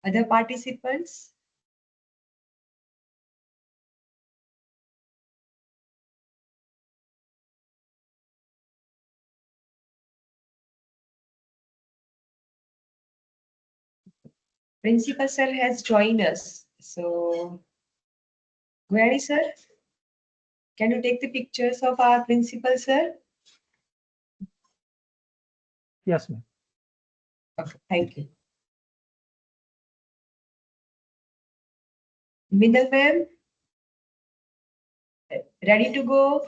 Other participants? Principal sir has joined us. So, Guari sir, can you take the pictures of our principal sir? Yes, ma'am. Okay, thank you. Middle ma'am, ready to go?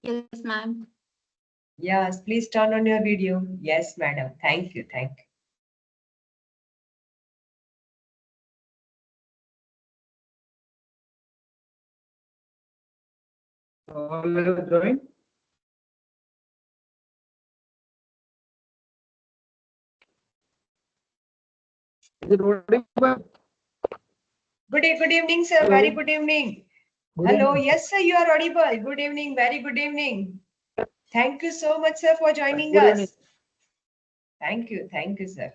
Yes, ma'am. Yes, please turn on your video. Yes, madam. Thank you. Thank you. All have joined. Is it audible? Good evening, sir. Hello. Very good evening. Good Hello. evening. Yes, sir, you are audible. Good evening. Very good evening. Thank you so much, sir, for joining Good evening. us. Thank you. Thank you, sir.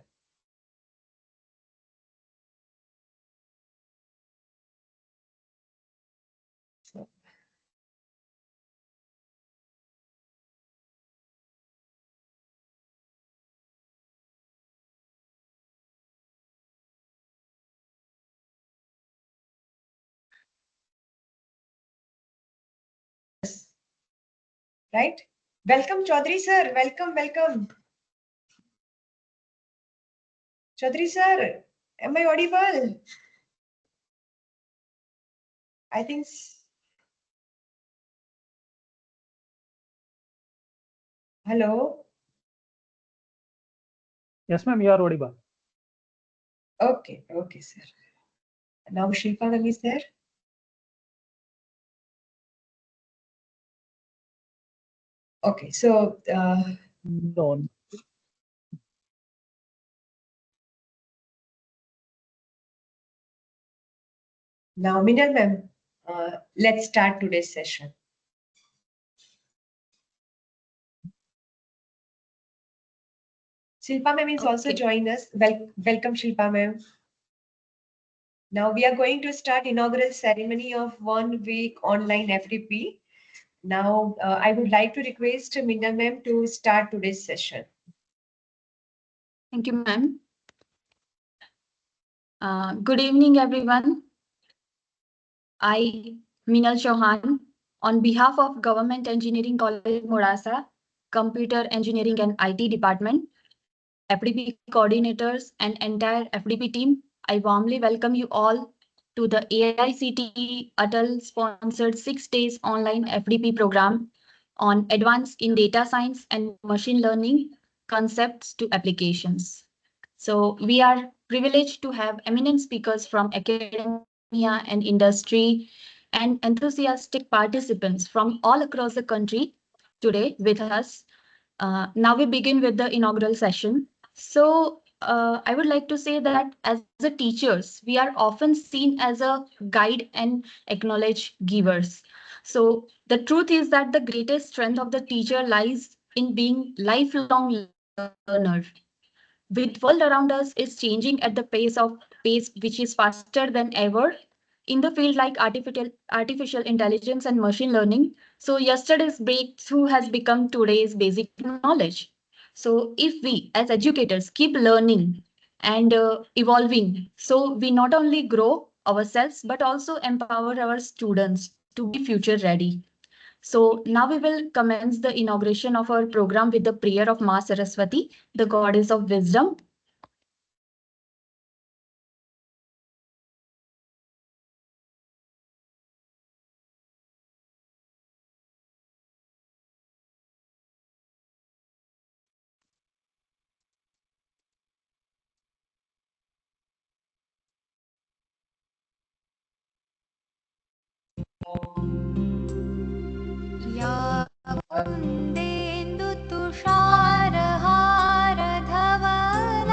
Right? Welcome, Chaudhary sir. Welcome, welcome. Chaudhary sir, am I audible? I think. Hello. Yes, ma'am, you are audible. Okay, okay, sir. Now Shilpa ma'am is there. Okay, so No. now Minal ma'am, let's start today's session. Shilpa ma'am is also Okay. joining us. Welcome, Shilpa ma'am. Now we are going to start inaugural ceremony of 1 week online FDP. Now I would like to request Minal ma'am to start today's session. Thank you, ma'am. Good evening, everyone. I, Minal Chauhan, on behalf of Government Engineering College, Morasa, Computer Engineering and IT Department, FDP coordinators and entire FDP team, I warmly welcome you all to the AICTE ATAL sponsored 6 days online FDP program on advanced in data science and machine learning concepts to applications. So we are privileged to have eminent speakers from academia and industry and enthusiastic participants from all across the country today with us. Now we begin with the inaugural session. So I would like to say that as a teachers, we are often seen as a guide and acknowledge givers. So the truth is that the greatest strength of the teacher lies in being lifelong learner. With world around us is changing at the pace which is faster than ever in the field like artificial intelligence and machine learning. So yesterday's breakthrough has become today's basic knowledge. So if we as educators keep learning and evolving, so we not only grow ourselves but also empower our students to be future ready. So now we will commence the inauguration of our program with the prayer of Ma Saraswati, the goddess of wisdom. या वन्देन्दुतुषारहारधवल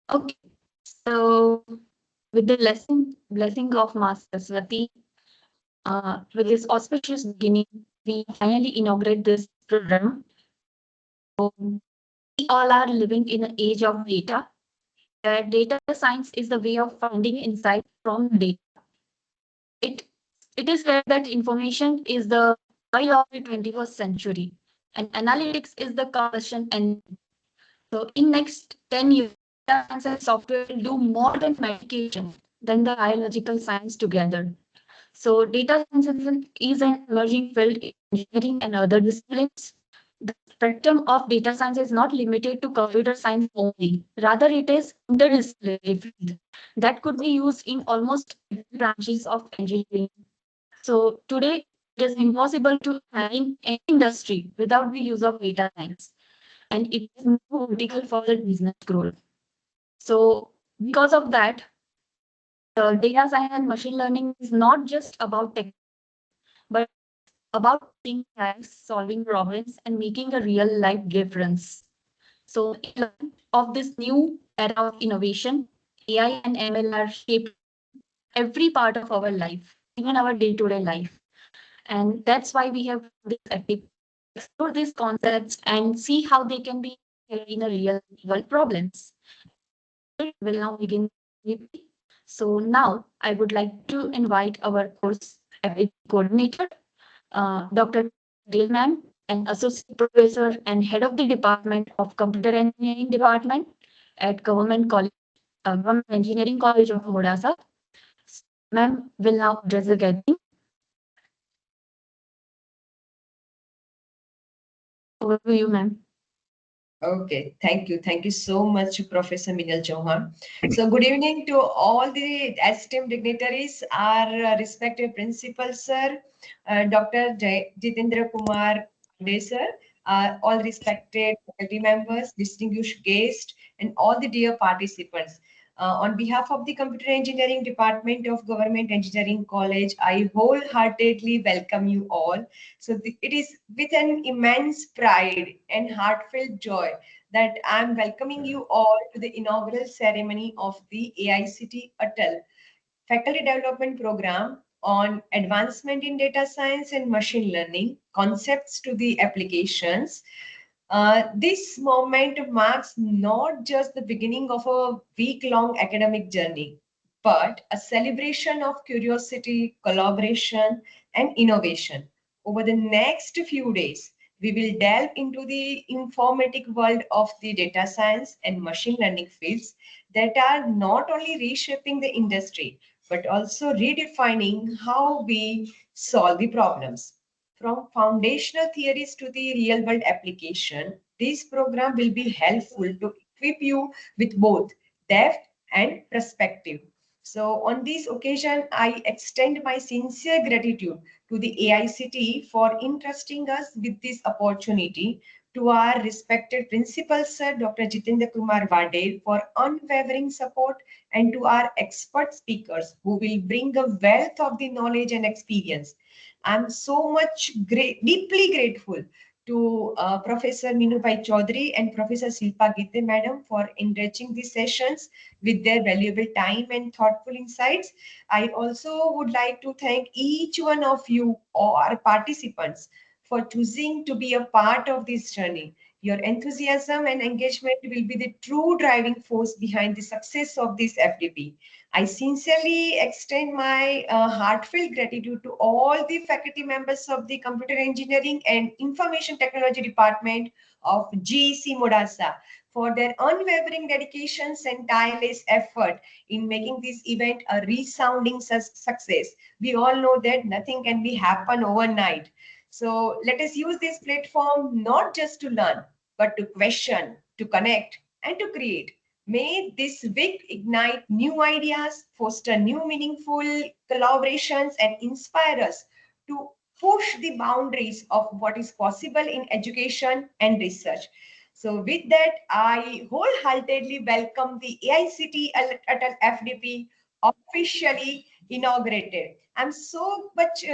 Okay, so with the blessing of Master Swati, with this auspicious beginning, we finally inaugurate this program. So, we all are living in an age of data, where data science is the way of finding insight from data. It, it is where that information is the oil of the 21st century, and analytics is the combustion engine. So in next 10 years, data science and software will do more than medication than the biological science together. So data science is an emerging field in engineering and other disciplines. The spectrum of data science is not limited to computer science only. Rather, it is interdisciplinary field that could be used in almost every branches of engineering. So today, it is impossible to having any industry without the use of data science, and it is more critical for the business growth. So because of that, the data science and machine learning is not just about tech, but about thinking facts, solving problems, and making a real life difference. So in light of this new era of innovation, AI and ML are shaping every part of our life, even our day-to-day life. And that's why we have this active explore these concepts and see how they can be in a real world problems. Will now begin. So now I would like to invite our course coordinator, Dr. Dale Ma'am, an associate professor and head of the Department of Computer Engineering Department at Government Engineering College of Modasa. Ma'am will now address the gathering. Over to you, ma'am. Okay, thank you. Thank you so much, Professor Minal Chauhan. So, good evening to all the esteemed dignitaries, our respected principal, sir, Dr. Jitendra Kumar Dey, sir, all respected faculty members, distinguished guests, and all the dear participants. On behalf of the Computer Engineering Department of Government Engineering College, I wholeheartedly welcome you all. So it is with an immense pride and heartfelt joy that I'm welcoming you all to the inaugural ceremony of the AICT ATAL Faculty Development Program on Advancement in Data Science and Machine Learning, Concepts to the Applications. This moment marks not just the beginning of a week-long academic journey, but a celebration of curiosity, collaboration, and innovation. Over the next few days, we will delve into the informatic world of the data science and machine learning fields that are not only reshaping the industry, but also redefining how we solve the problems. From foundational theories to the real world application, this program will be helpful to equip you with both depth and perspective. So, on this occasion, I extend my sincere gratitude to the AICT for entrusting us with this opportunity, to our respected principal, Sir Dr. Jitendra Kumar Vadel, for unwavering support, and to our expert speakers who will bring a wealth of the knowledge and experience. I'm so much deeply grateful to Professor Minubhai Chaudhary and Professor Silpa Gite Madam for enriching these sessions with their valuable time and thoughtful insights. I also would like to thank each one of you, or our participants, for choosing to be a part of this journey. Your enthusiasm and engagement will be the true driving force behind the success of this FDP. I sincerely extend my heartfelt gratitude to all the faculty members of the Computer Engineering and Information Technology Department of GEC Modasa for their unwavering dedications and tireless effort in making this event a resounding success. We all know that nothing can be happen overnight. So let us use this platform not just to learn, but to question, to connect, and to create. May this week ignite new ideas, foster new meaningful collaborations, and inspire us to push the boundaries of what is possible in education and research. So with that, I wholeheartedly welcome the AICT ATAL FDP officially inaugurated. I'm so much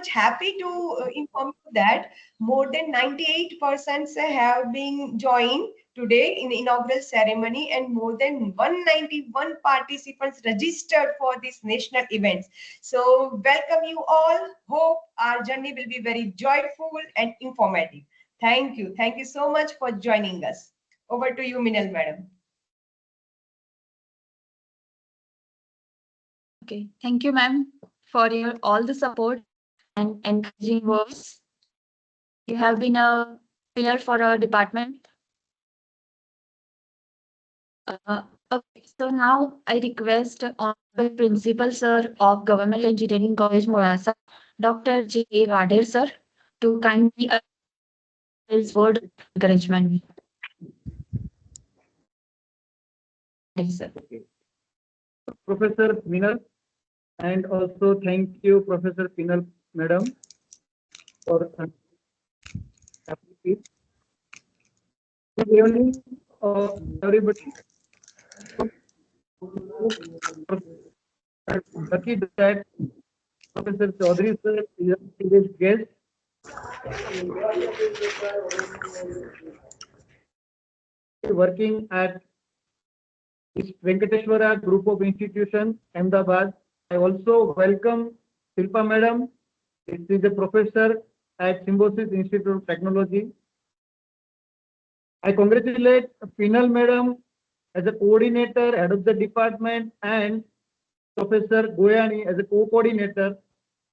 happy to inform you that more than 98% have been joined today in the inaugural ceremony, and more than 191 participants registered for this national event. So welcome you all. Hope our journey will be very joyful and informative. Thank you. Thank you so much for joining us. Over to you, Minal madam. Okay, thank you, ma'am, for your all the support and encouraging words. You have been a pillar for our department. Okay, so now I request Honorable Principal Sir of Government Engineering College Morasa, Dr. J. A. Wader sir, to kindly his word of encouragement. Yes, sir. Okay. Professor Minal, and also thank you, Professor Pinal, Madam, for FDP. Good evening, everybody. Lucky that Professor Chaudhary sir is today's guest. Working at Venkateshwara Group of Institutions, Ahmedabad. I also welcome Shilpa Madam. She is a professor at Symbiosis Institute of Technology. I congratulate Pinal Madam as a coordinator, head of the department, and Professor Goyani as a co-coordinator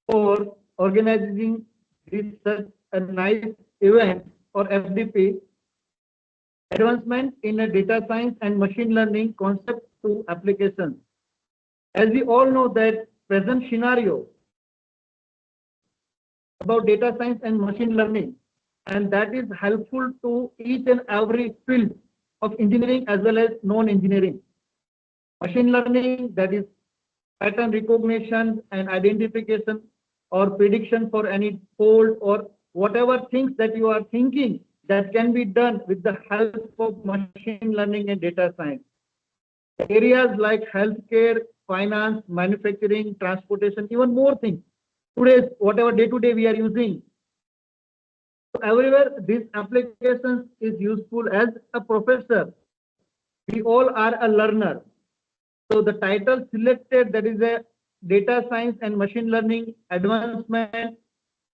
for organizing this such a nice event for FDP, advancement in a data science and machine learning concept to applications. As we all know that present scenario about data science and machine learning, and that is helpful to each and every field of engineering as well as non-engineering. Machine learning, that is pattern recognition and identification or prediction for any fault or whatever things that you are thinking that can be done with the help of machine learning and data science. Areas like healthcare, finance, manufacturing, transportation, even more things. Today, whatever day to day we are using. So everywhere these applications is useful. As a professor, we all are a learner. So the title selected, that is a data science and machine learning advancement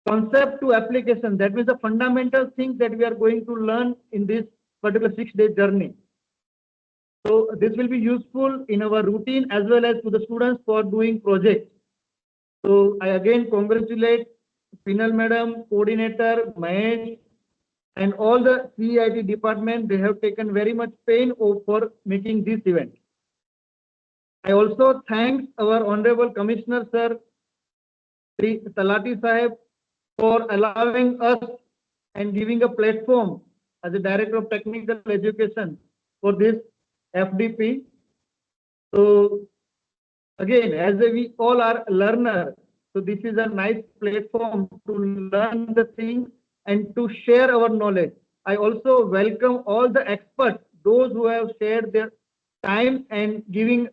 concept to application. That means the fundamental things that we are going to learn in this particular 6-day journey. So this will be useful in our routine as well as to the students for doing projects. So I again congratulate Pinal Madam, coordinator, Mahesh, and all the CIT department. They have taken very much pain for making this event. I also thank our Honorable Commissioner Sir, Sri Talati Sahib, for allowing us and giving a platform as a Director of Technical Education for this FDP. So again, as we all are learners, so this is a nice platform to learn the things and to share our knowledge. I also welcome all the experts, those who have shared their time and giving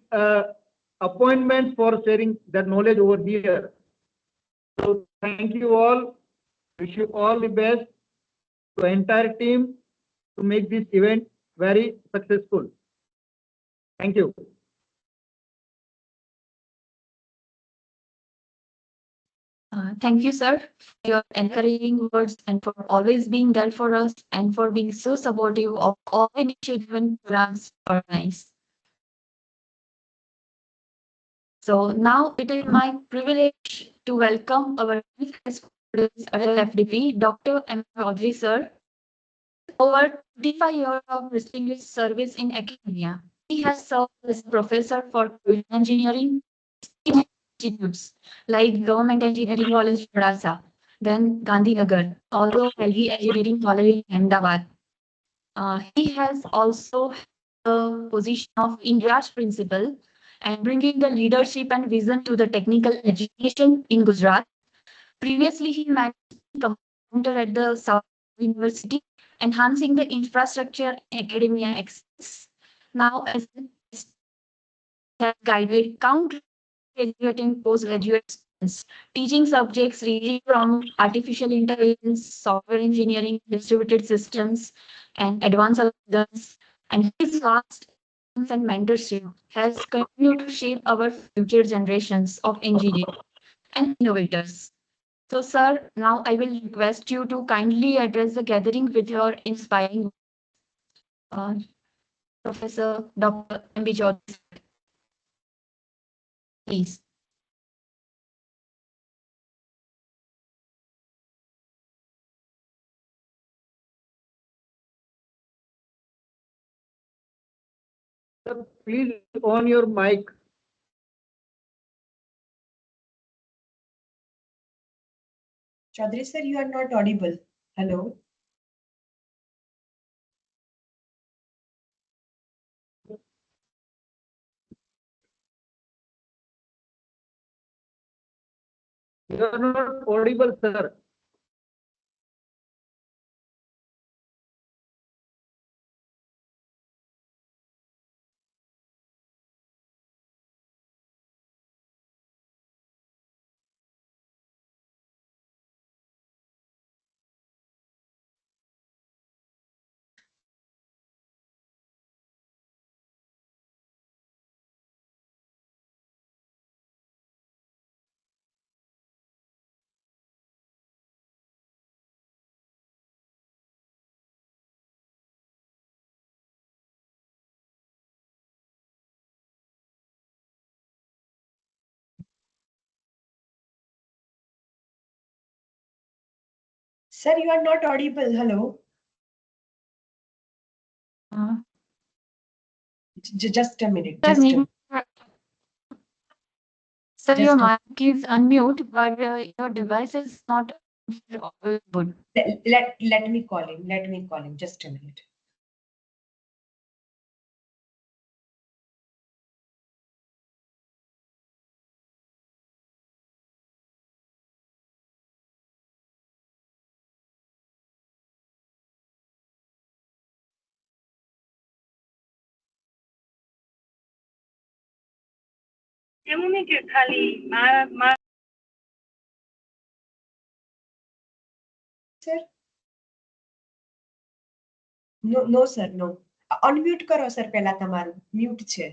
appointments for sharing their knowledge over here. So thank you all. Wish you all the best to entire team to make this event very successful. Thank you. Thank you, sir, for your encouraging words and for always being there for us and for being so supportive of all initiatives and programs organized. So now it is my privilege to welcome our guest for today's FDP, Dr. M. Chaudhary, sir. Over 25 years of distinguished service in academia, he has served as professor for engineering institutes like Government Engineering College, Morasa, then Gandhinagar, also Delhi Engineering College in Ahmedabad. He has also the position of India's principal and bringing the leadership and vision to the technical education in Gujarat. Previously, he managed commander at the South University, enhancing the infrastructure and academia access. Now, as has guided countless graduating postgraduate students, teaching subjects ranging from artificial intelligence, software engineering, distributed systems, and advanced algorithms. And his vast experience and mentorship has continued to shape our future generations of engineers and innovators. So, sir, now I will request you to kindly address the gathering with your inspiring uh, Professor Dr. M.B. Chaudhary, please. Sir, please on your mic. Chaudhary sir, you are not audible. Hello. You are not audible, sir. Sir, you are not audible. Hello. Uh, Just a minute. Sir, Just a maybe, minute. sir, your Just a, mic is unmute, but your device is not good. let me call him. Let me call him. Just a minute. Sir? No, no, sir, no. Unmute કરો sir પહેલા તમારું. Mute છે.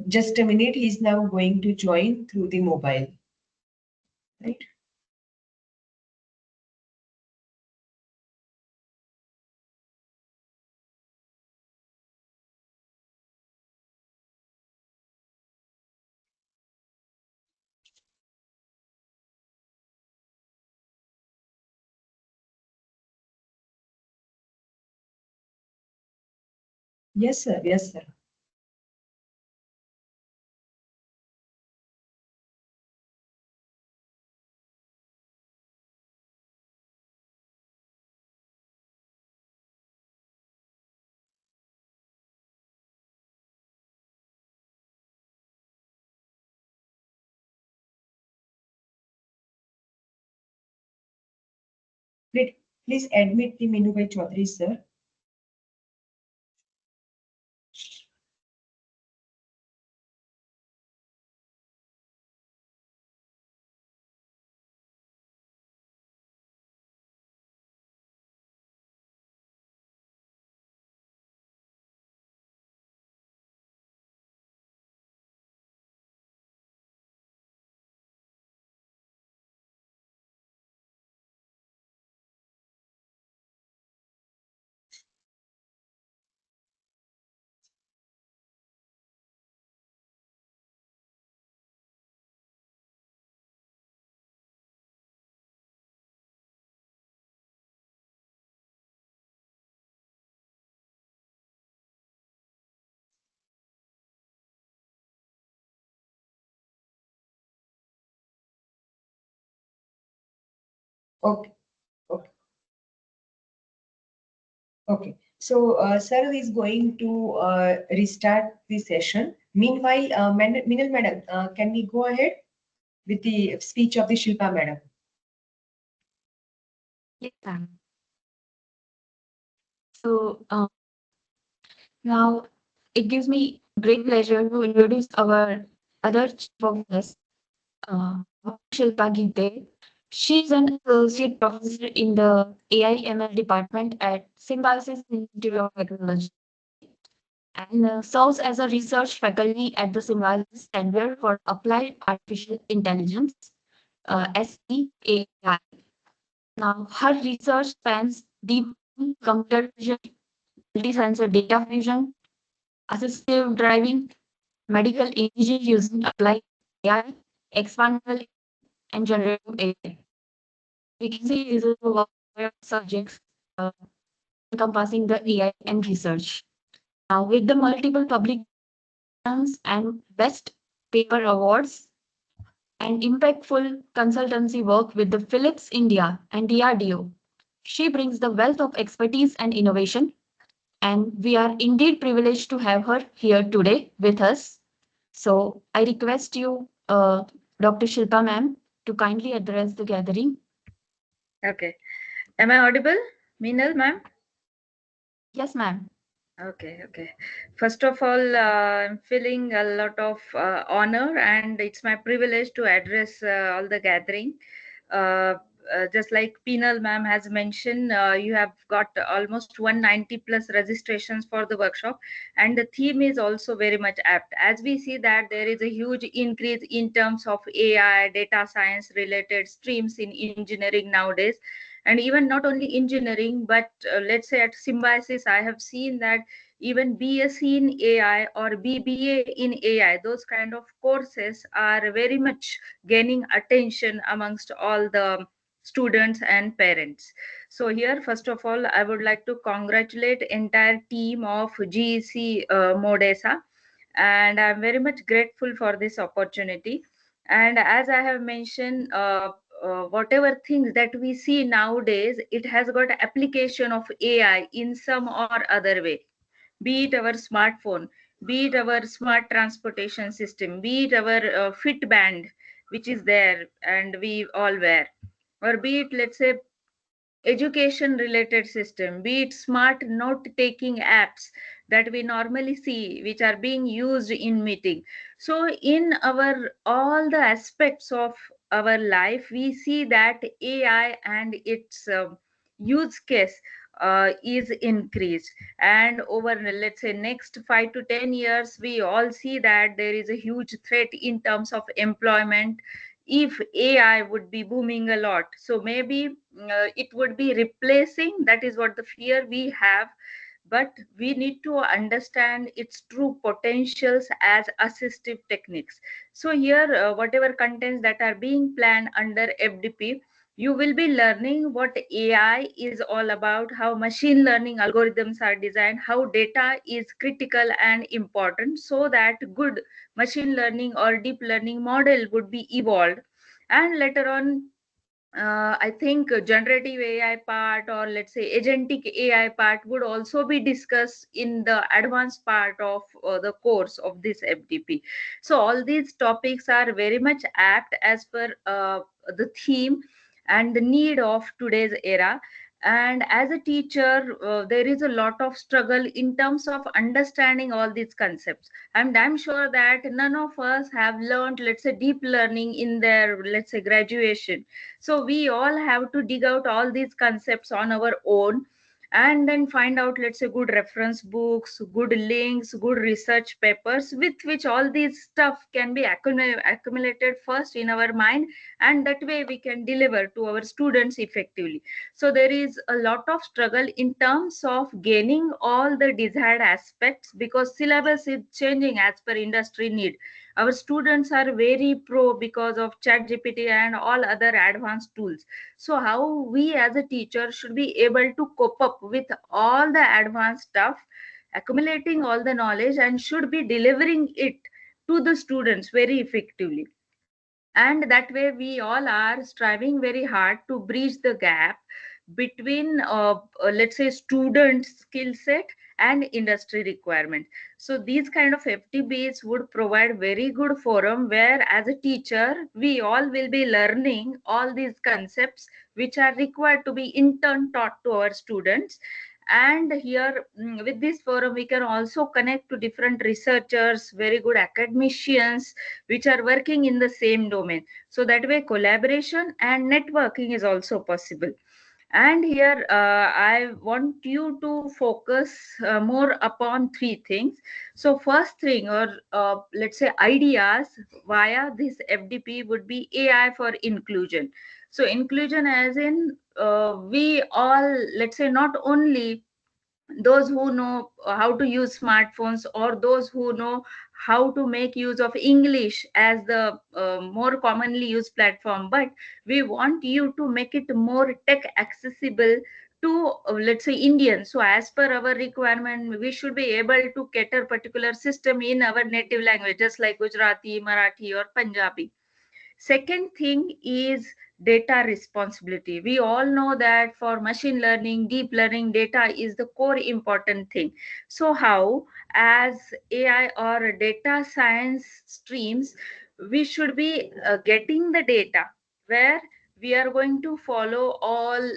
Just a minute. He is now going to join through the mobile. Right? Yes, sir. Yes, sir. Please admit the Menubai Chaudhary, sir. Okay. Okay. Okay. So, sir is going to restart the session. Meanwhile, Minal madam, can we go ahead with the speech of the Shilpa madam? Yes, ma'am. So now it gives me great pleasure to introduce our other chief of guest, uh, Shilpa Gite. She's an associate professor in the AI/ML department at Symbiosis Institute of Technology and serves as a research faculty at the Symbiosis Center for Applied Artificial Intelligence, SEAI. Now, her research spans deep computer vision, multi-sensor data fusion, assistive driving, medical imaging using applied AI, expandable and generative AI. We can say this is a wide subjects uh, encompassing the AI and research. Now, with the multiple publications and best paper awards and impactful consultancy work with the Philips India and DRDO, she brings the wealth of expertise and innovation, and we are indeed privileged to have her here today with us. So I request you, Dr. Shilpa ma'am, to kindly address the gathering. Okay. Am I audible? Meenal, ma'am? Yes, ma'am. Okay, okay. First of all, I'm feeling a lot of honor, and it's my privilege to address all the gathering. Uh, just like Penal ma'am has mentioned, you have got almost 190 plus registrations for the workshop, and the theme is also very much apt. As we see that there is a huge increase in terms of AI, data science related streams in engineering nowadays, and even not only engineering, but let's say at Symbiosis, I have seen that even BSc in AI or BBA in AI, those kind of courses are very much gaining attention amongst all the students and parents. So here, first of all, I would like to congratulate entire team of GEC Modesa, and I'm very much grateful for this opportunity. And as I have mentioned, whatever things that we see nowadays, it has got application of AI in some or other way, be it our smartphone, be it our smart transportation system, be it our fit band, which is there and we all wear, or be it, let's say, education related system, be it smart note taking apps that we normally see which are being used in meeting. So in our all the aspects of our life, we see that AI and its use case is increased. And over, let's say, next 5 to 10 years, we all see that there is a huge threat in terms of employment if AI would be booming a lot. So maybe it would be replacing. That is what the fear we have. But we need to understand its true potentials as assistive techniques. So here, whatever contents that are being planned under FDP, you will be learning what AI is all about, how machine learning algorithms are designed, how data is critical and important, so that good machine learning or deep learning model would be evolved. And later on, I think generative AI part, or let's say agentic AI part, would also be discussed in the advanced part of the course of this FDP. So all these topics are very much apt as per the theme and the need of today's era. And as a teacher, there is a lot of struggle in terms of understanding all these concepts, and I'm sure that none of us have learned, let's say, deep learning in their, let's say, graduation. So we all have to dig out all these concepts on our own, and then find out, let's say, good reference books, good links, good research papers, with which all these stuff can be accumulated first in our mind, and that way we can deliver to our students effectively. So there is a lot of struggle in terms of gaining all the desired aspects, because syllabus is changing as per industry need. Our students are very pro because of chat GPT and all other advanced tools. So how we as a teacher should be able to cope up with all the advanced stuff, accumulating all the knowledge, and should be delivering it to the students very effectively. And that way we all are striving very hard to bridge the gap between let's say student skill set and industry requirement. So these kind of FTBs would provide very good forum where as a teacher we all will be learning all these concepts which are required to be in turn taught to our students. And here with this forum we can also connect to different researchers, very good academicians which are working in the same domain. So that way collaboration and networking is also possible. And here I want you to focus more upon three things. So first thing, or let's say ideas via this FDP would be AI for inclusion. So inclusion as in we all, let's say not only those who know how to use smartphones or those who know how to make use of English as the more commonly used platform, but we want you to make it more tech accessible to let's say Indians. So as per our requirement we should be able to cater particular system in our native languages like Gujarati, Marathi or Punjabi. Second thing is data responsibility. We all know that for machine learning, deep learning, data is the core important thing. So how, as AI or data science streams, we should be getting the data where we are going to follow all,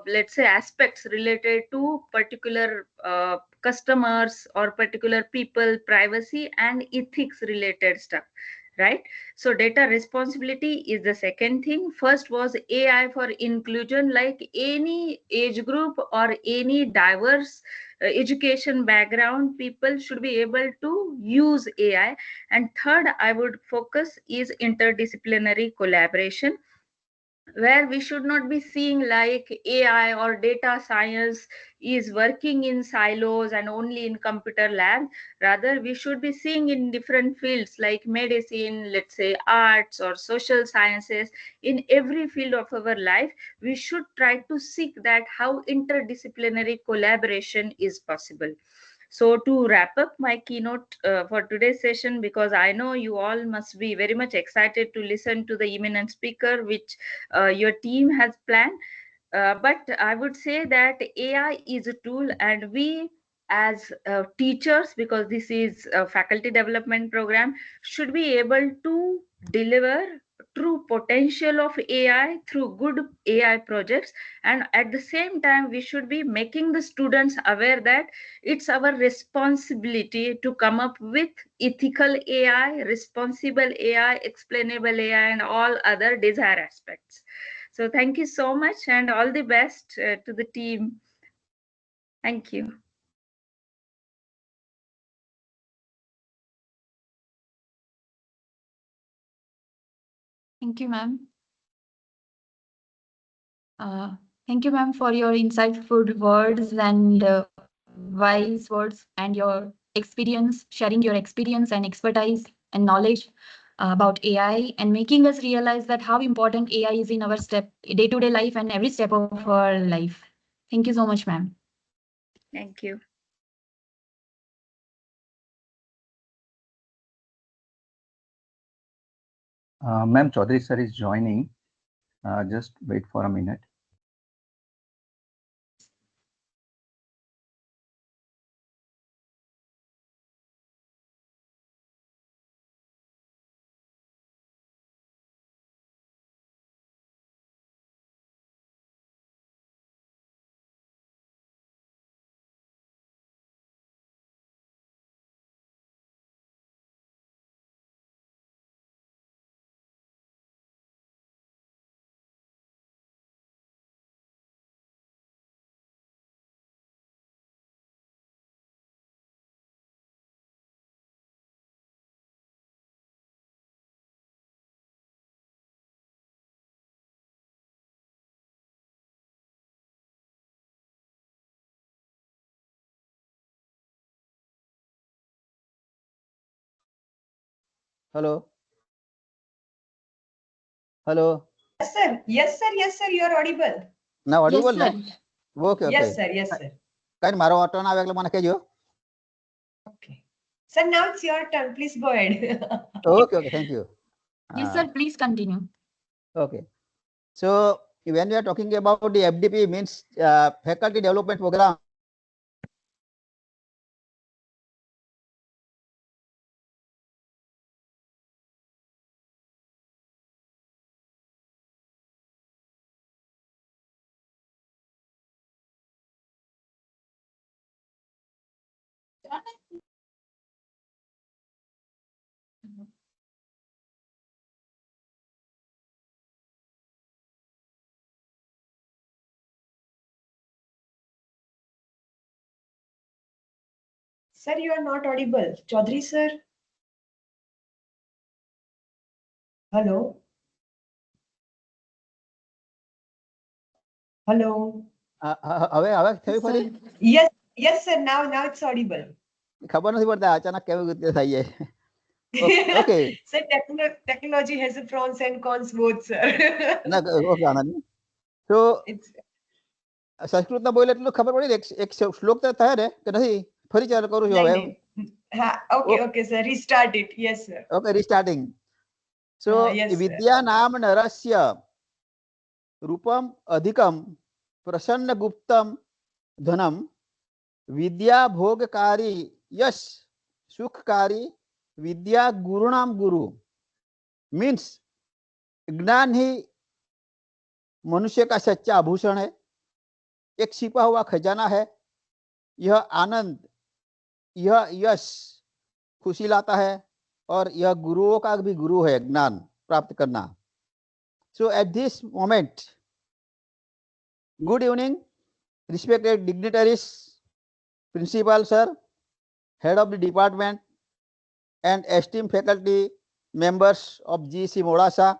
let's say, aspects related to particular customers or particular people, privacy and ethics related stuff, right? So data responsibility is the second thing. First was AI for inclusion, like any age group or any diverse education background people should be able to use AI. And third I would focus is interdisciplinary collaboration, where we should not be seeing like AI or data science is working in silos and only in computer lab. Rather, we should be seeing in different fields like medicine, let's say arts or social sciences. In every field of our life, we should try to seek that how interdisciplinary collaboration is possible. So to wrap up my keynote for today's session, because I know you all must be very much excited to listen to the eminent speaker, which your team has planned. But I would say that AI is a tool, and we as teachers, because this is a faculty development program, should be able to deliver true potential of AI through good AI projects. And at the same time, we should be making the students aware that it's our responsibility to come up with ethical AI, responsible AI, explainable AI, and all other desired aspects. So thank you so much and all the best to the team. Thank you. Thank you, ma'am. Thank you, ma'am, for your insightful words and wise words and your experience, sharing your experience and expertise and knowledge about AI and making us realize that how important AI is in our day-to-day life and every step of our life. Thank you so much, ma'am. Thank you. Ma'am, Chaudhary sir is joining. Just wait for a minute. Hello. Hello. Yes, sir. Yes, sir. Yes, sir. You are audible. Now audible, Yes, no? sir. Okay, Yes, okay. sir. Yes, sir. Can મારો turn આવે એટલે મને કહેજો. Okay. Sir, now it's your turn. Please go ahead. Okay, okay. Thank you. Yes, sir, please continue. Okay. So when we are talking about the FDP means faculty development program. Sir, you are not audible. Chaudhary sir. Hello. Hello. હવે થયું ફરી Yes, yes, sir. Now it's audible. ખબર નથી પડતા અચાનક કેવી રીતે થઈ જાય. Okay. Sir, technology has a pros and cons both, sir. ના ઓકે આનંદ. So It's સંસ્કૃતમાં બોલે એટલું ખબર પડી ને એક શ્લોક તો થાય ને કે નથી ફરી ચાલુ કરું છું હવે. okay, sir. Restart it. Yes, sir. Okay, restarting. So Yes, sir. विद्या नाम नरस्य रूपम अधिकम प्रसन्न गुप्तम धनम विद्या भोगकारी यश सुखकारी विद्या गुरुणाम गुरु मीन्स ज्ञान ही मनुष्य का सच्चा आभूषण है, एक छिपा हुआ खजाना है. यह आनंद, यह यश खुशी लाता है और यह गुरुओं का भी गुरु है ज्ञान प्राप्त करना. So at this moment, good evening, respected dignitaries, principal sir, head of the department, and esteemed faculty members of GC Modasa,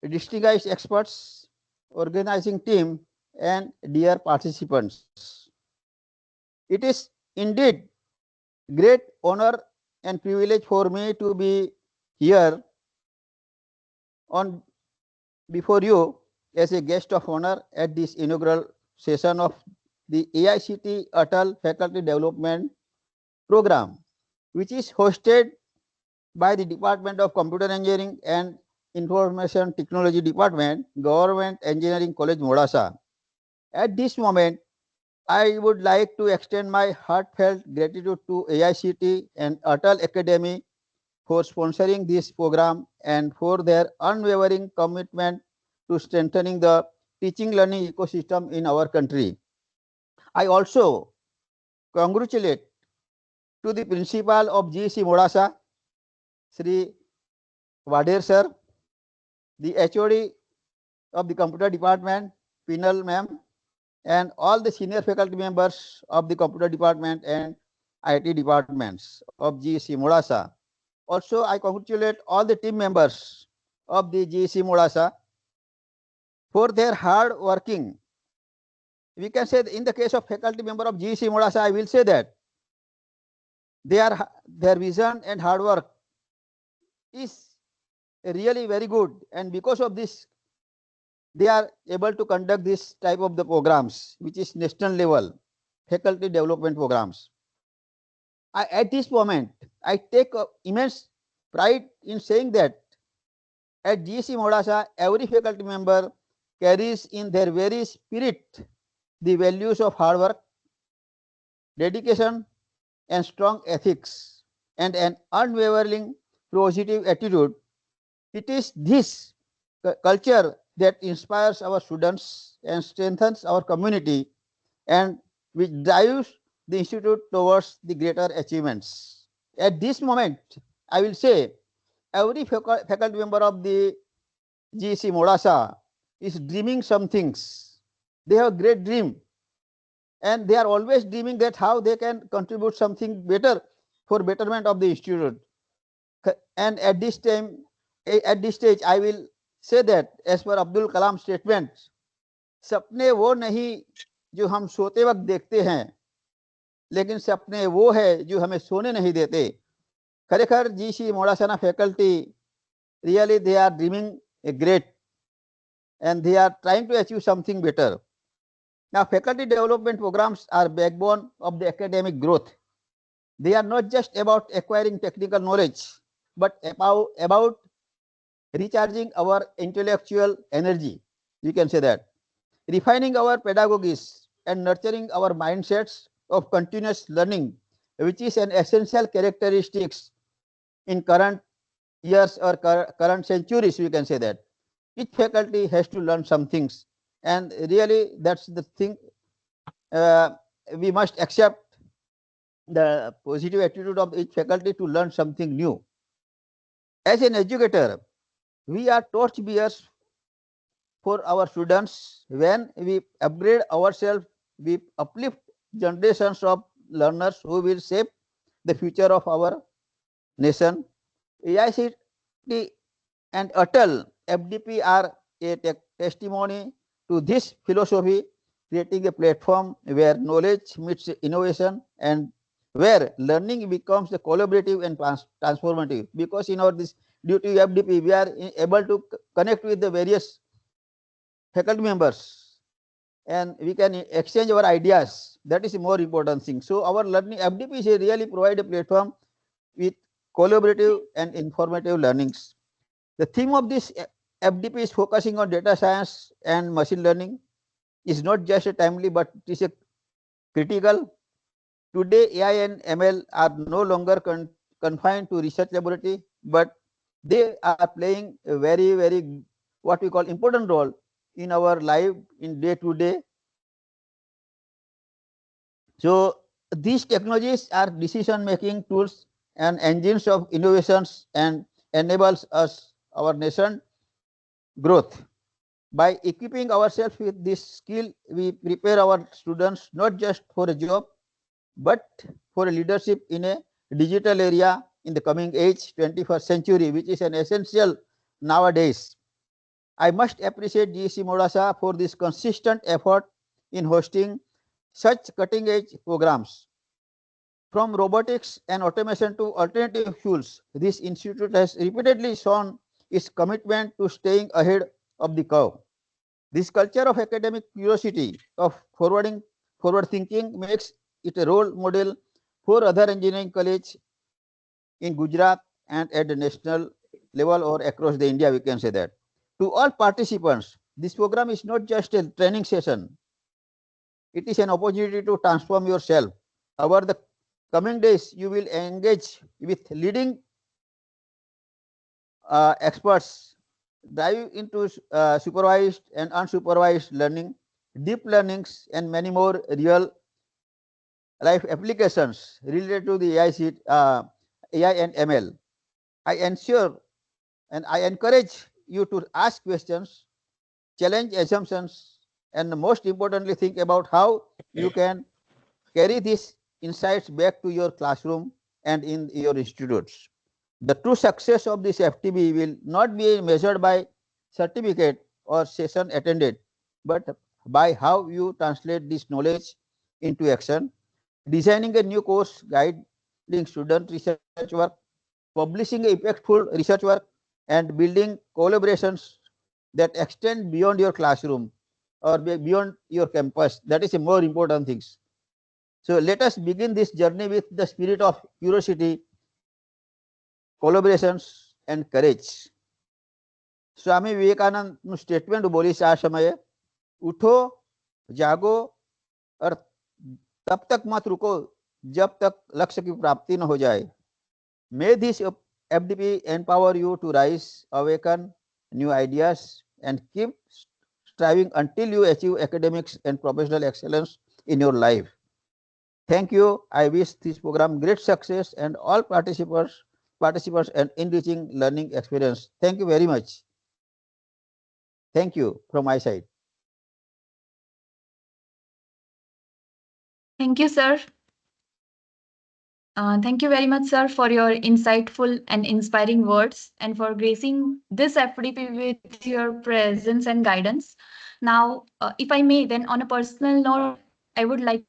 distinguished experts, organizing team, and dear participants. It is indeed great honor and privilege for me to be here on before you as a guest of honor at this inaugural session of the AICT ATAL Faculty Development Program, which is hosted by the Department of Computer Engineering and Information Technology Department, Government Engineering College, Modasa. At this moment, I would like to extend my heartfelt gratitude to AICT and ATAL Academy for sponsoring this program and for their unwavering commitment to strengthening the teaching learning ecosystem in our country. I also congratulate to the principal of GC Modasa, Sri Vader sir, the HOD of the computer department, Pinal ma'am, and all the senior faculty members of the computer department and IT departments of GC Modasa. Also, I congratulate all the team members of the GC Modasa for their hard working. We can say in the case of faculty member of GC Modasa, I will say that their vision and hard work is really very good, and because of this, they are able to conduct this type of the programs, which is national level faculty development programs. At this moment, I take immense pride in saying that at GC Modasa, every faculty member carries in their very spirit the values of hard work, dedication, and strong ethics, and an unwavering positive attitude. It is this culture that inspires our students and strengthens our community, and which drives the institute towards the greater achievements. At this moment, I will say every faculty member of the GC Modasa is dreaming some things. They have a great dream, and they are always dreaming that how they can contribute something better for betterment of the institute. And at this stage, I will say that as per Abdul Kalam's statement, सपने वो नहीं जो हम सोते वक्त देखते हैं, लेकिन सपने वो है जो हमें सोने नहीं देते. खरेखर GC Modasana faculty, really they are dreaming a great, and they are trying to achieve something better. Now, faculty development programs are backbone of the academic growth. They are not just about acquiring technical knowledge, but about recharging our intellectual energy, you can say that, refining our pedagogies and nurturing our mindsets of continuous learning, which is an essential characteristics in current years or current centuries, we can say that. Each faculty has to learn some things, and really that's the thing. We must accept the positive attitude of each faculty to learn something new. As an educator, we are torchbearers for our students. When we upgrade ourselves, we uplift generations of learners who will shape the future of our nation. AICT and ATAL FDP are a testimony to this philosophy, creating a platform where knowledge meets innovation and where learning becomes the collaborative and transformative. Because in our this due to FDP, we are able to connect with the various faculty members and we can exchange our ideas. That is a more important thing. So our learning FDP is really provide a platform with collaborative and informative learnings. The theme of this FDP is focusing on data science and machine learning. Is not just a timely, but it is a critical. Today, AI and ML are no longer confined to research laboratory, but they are playing a very, very what we call important role in our life in day to day. So these technologies are decision making tools and engines of innovations and enables us our nation growth. By equipping ourselves with this skill, we prepare our students not just for a job, but for a leadership in a digital area in the coming age, 21st century, which is an essential nowadays. I must appreciate GC Modasa for this consistent effort in hosting such cutting edge programs. From robotics and automation to alternative fuels, this institute has repeatedly shown its commitment to staying ahead of the curve. This culture of academic curiosity, of forward thinking makes it a role model for other engineering colleges in Gujarat and at the national level or across the India, we can say that. To all participants, this program is not just a training session, it is an opportunity to transform yourself. Over the coming days, you will engage with leading experts, dive into supervised and unsupervised learning, deep learnings, and many more real life applications related to the AI and ML. I ensure and I encourage you to ask questions, challenge assumptions, and most importantly, think about how you can carry these insights back to your classroom and in your institutes. The true success of this FTB will not be measured by certificate or session attended, but by how you translate this knowledge into action, designing a new course guiding student research work, publishing impactful research work, and building collaborations that extend beyond your classroom or beyond your campus. That is a more important thing. So let us begin this journey with the spirit of curiosity, collaborations, and courage. Swami વિવેકાનંદનું statement બોલીશ આ સમયે, ઉઠો, જાગો और तब तक मत रुको जब तक लक्ष्य की प्राप्ति न हो जाए. May this FDP empower you to rise, awaken new ideas, and keep striving until you achieve academics and professional excellence in your life. Thank you. I wish this program great success and all participants and enriching learning experience. Thank you very much. Thank you from my side. Thank you, sir. Thank you very much, sir, for your insightful and inspiring words and for gracing this FDP with your presence and guidance. Now, if I may, then on a personal note, I would like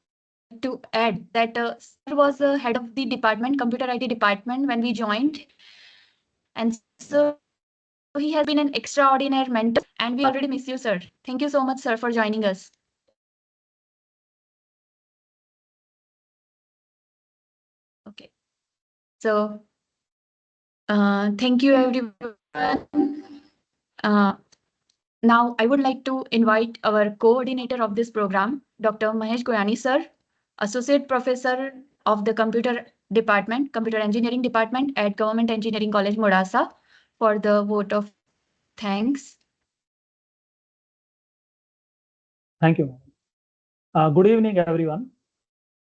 to add that sir was head of the department, computer IT department, when we joined. And so he has been an extraordinary mentor, and we already miss you, sir. Thank you so much, sir, for joining us. Okay. So, thank you, everyone. Now, I would like to invite our coordinator of this program, Dr. Mahesh Goyani, sir, Associate Professor of the Computer Engineering Department at Government Engineering College, Modasa, for the vote of thanks. Thank you. Good evening, everyone.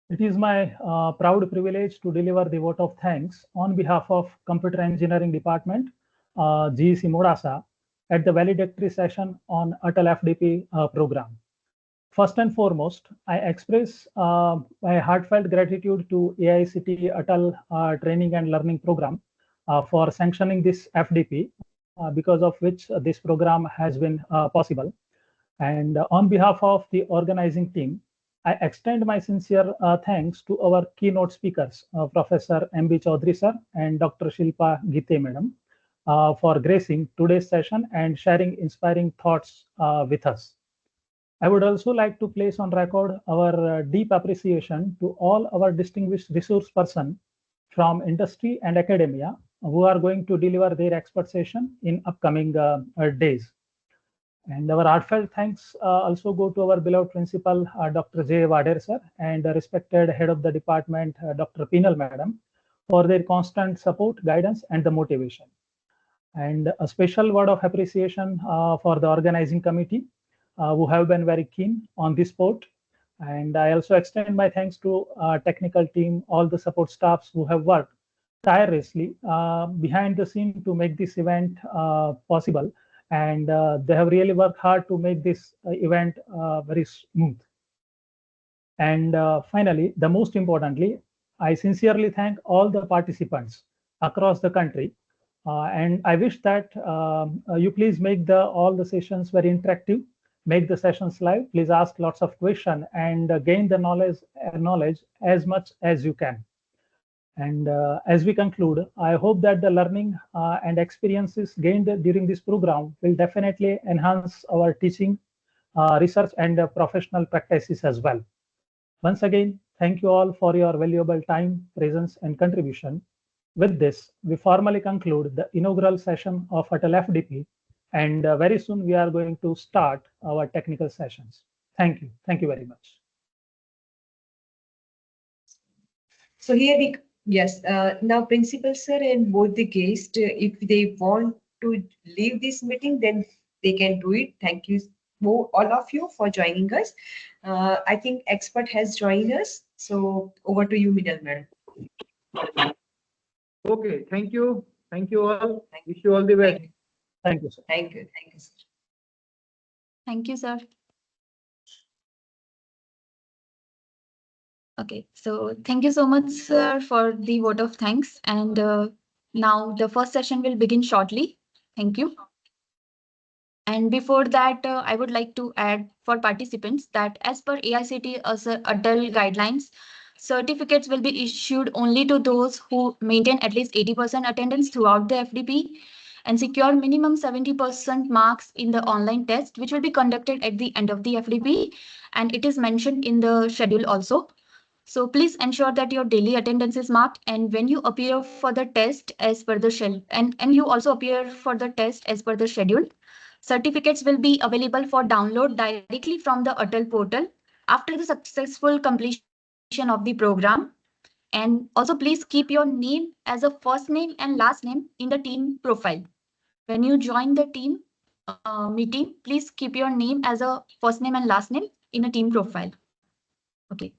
It is my proud privilege to deliver the vote of thanks on behalf of Computer Engineering Department, GEC Modasa, at the valedictory session on ATAL FDP program. First and foremost, I express my heartfelt gratitude to AICTE ATAL Training and Learning Program for sanctioning this FDP, because of which this program has been possible. And on behalf of the organizing team, I extend my sincere thanks to our keynote speakers, Professor M.B. Chaudhary sir and Dr. Shilpa Gite madam, for gracing today's session and sharing inspiring thoughts with us. I would also like to place on record our deep appreciation to all our distinguished resource persons from industry and academia who are going to deliver their expert session in upcoming days. And our heartfelt thanks also go to our beloved principal, Dr. J. Wader sir, and respected head of the department, Dr. Pinal madam, for their constant support, guidance, and the motivation. And a special word of appreciation for the organizing committee, who have been very keen on this sport. And I also extend my thanks to technical team, all the support staffs who have worked tirelessly behind the scene to make this event possible. And they have really worked hard to make this event very smooth. And finally, the most importantly, I sincerely thank all the participants across the country. And I wish that you please make all the sessions very interactive, make the sessions live, please ask lots of questions and gain the knowledge as much as you can. And as we conclude, I hope that the learning and experiences gained during this program will definitely enhance our teaching, research, and professional practices as well. Once again, thank you all for your valuable time, presence, and contribution. With this, we formally conclude the inaugural session of ATAL FDP, and very soon we are going to start our technical sessions. Thank you. Thank you very much. So here we, yes, now principal sir and both the guests, if they want to leave this meeting, then they can do it. Thank you all of you for joining us. I think expert has joined us. So over to you, Minal madam. Okay, thank you. Thank you all. Wish you all the best. Thank you, sir. Thank you. Thank you, sir. Thank you, sir. Okay, so thank you so much, sir, for the vote of thanks. And now the first session will begin shortly. Thank you. And before that, I would like to add for participants that as per AICTE ATAL guidelines, certificates will be issued only to those who maintain at least 80% attendance throughout the FDP and secure minimum 70% marks in the online test, which will be conducted at the end of the FDP. And it is mentioned in the schedule also. So please ensure that your daily attendance is marked, and when you appear for the test as per the schedule, and you also appear for the test as per the schedule, certificates will be available for download directly from the ATAL portal after the successful completion of the program. And also please keep your name as a first name and last name in the team profile. When you join the team meeting, please keep your name as a first name and last name in a team profile. Okay.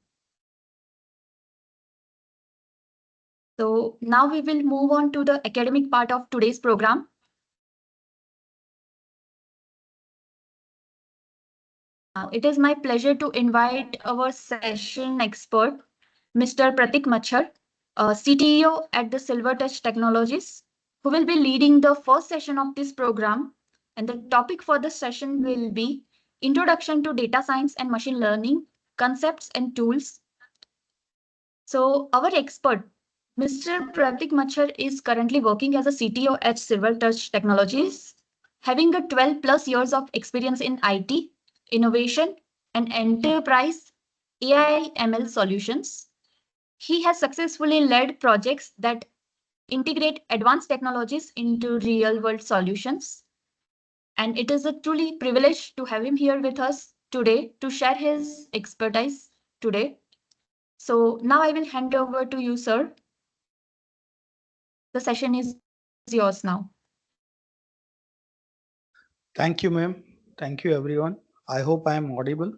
So now we will move on to the academic part of today's program. It is my pleasure to invite our session expert, Mr. Pratik Machar, CTO at the Silver Touch Technologies, who will be leading the first session of this program. And the topic for the session will be Introduction to Data Science and Machine Learning, Concepts and Tools. So our expert, Mr. Pratik Machar, is currently working as a CTO at Silver Touch Technologies, having a 12 plus years of experience in IT, innovation, and enterprise AI ML solutions. He has successfully led projects that integrate advanced technologies into real-world solutions. And it is a truly privilege to have him here with us today to share his expertise today. So now I will hand over to you, sir. The session is yours now. Thank you, ma'am. Thank you, everyone. I hope I am audible.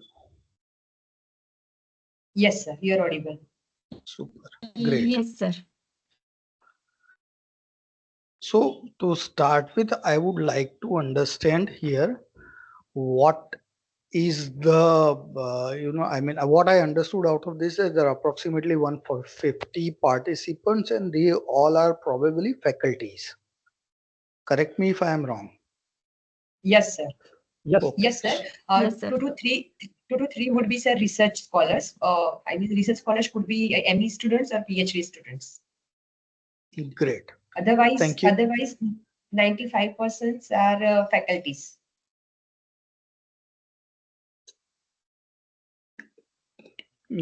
Yes, sir, you're audible. Super. Great. Yes, sir. So to start with, I would like to understand here what is the, what I understood out of this is there are approximately 150 participants and they all are probably faculties. Correct me if I am wrong. Yes, sir. Yes. Okay. Yes, sir. Yes, sir. Two to three would be, sir, research scholars. I mean, research scholars could be ME students or PhD students. Great. Otherwise, Thank you. 95% are faculties.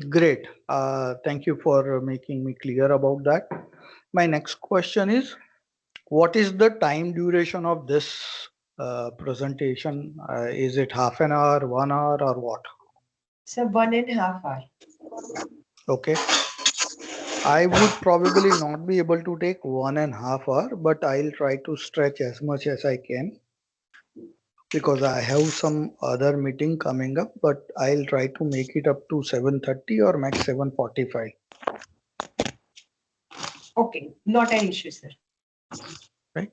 Great. Thank you for making me clear about that. My next question is, what is the time duration of this presentation? Is it half an hour, 1 hour, or what? So 1.5 hours. Okay. I would probably not be able to take 1.5 hour, but I'll try to stretch as much as I can because I have some other meeting coming up, but I'll try to make it up to 7:30 or max 7:45. Okay, not an issue, sir. Right.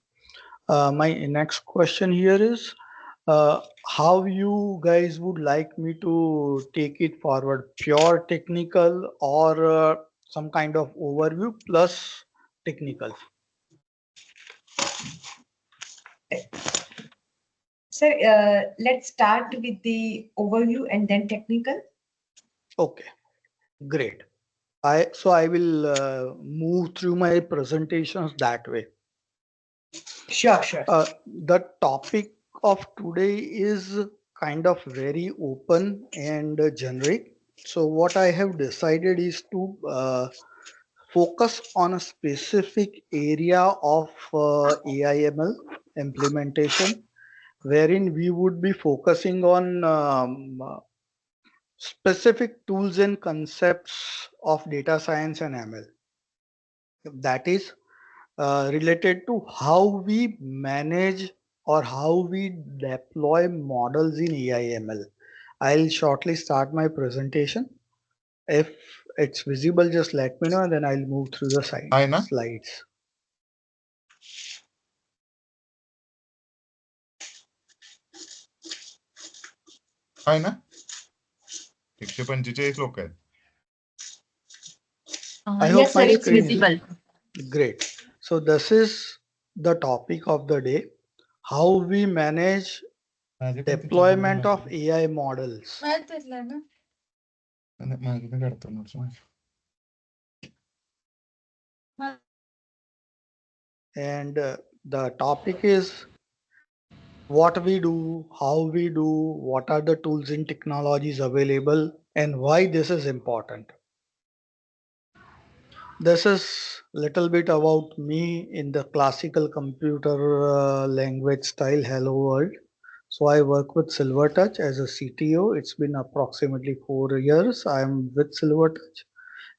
My next question here is how you guys would like me to take it forward, pure technical or some kind of overview plus technical. Sir, let's start with the overview and then technical. Okay, great. I will move through my presentations that way. Sure, sure. The topic of today is kind of very open and generic. So what I have decided is to focus on a specific area of AIML implementation, wherein we would be focusing on specific tools and concepts of data science and ML. That is related to how we manage or how we deploy models in AIML. I'll shortly start my presentation. If it's visible, just let me know and then I'll move through the slides. आहे ना 145 लोक आहेत. I hope Yes, sir, my it's screen is visible. great. So this is the topic of the day, how we manage deployment of AI models. And the topic is what we do, how we do, what are the tools and technologies available, and why this is important. This is little bit about me in the classical computer language style hello world. So I work with Silvertouch as a CTO. It's been approximately 4 years. I'm with Silvertouch,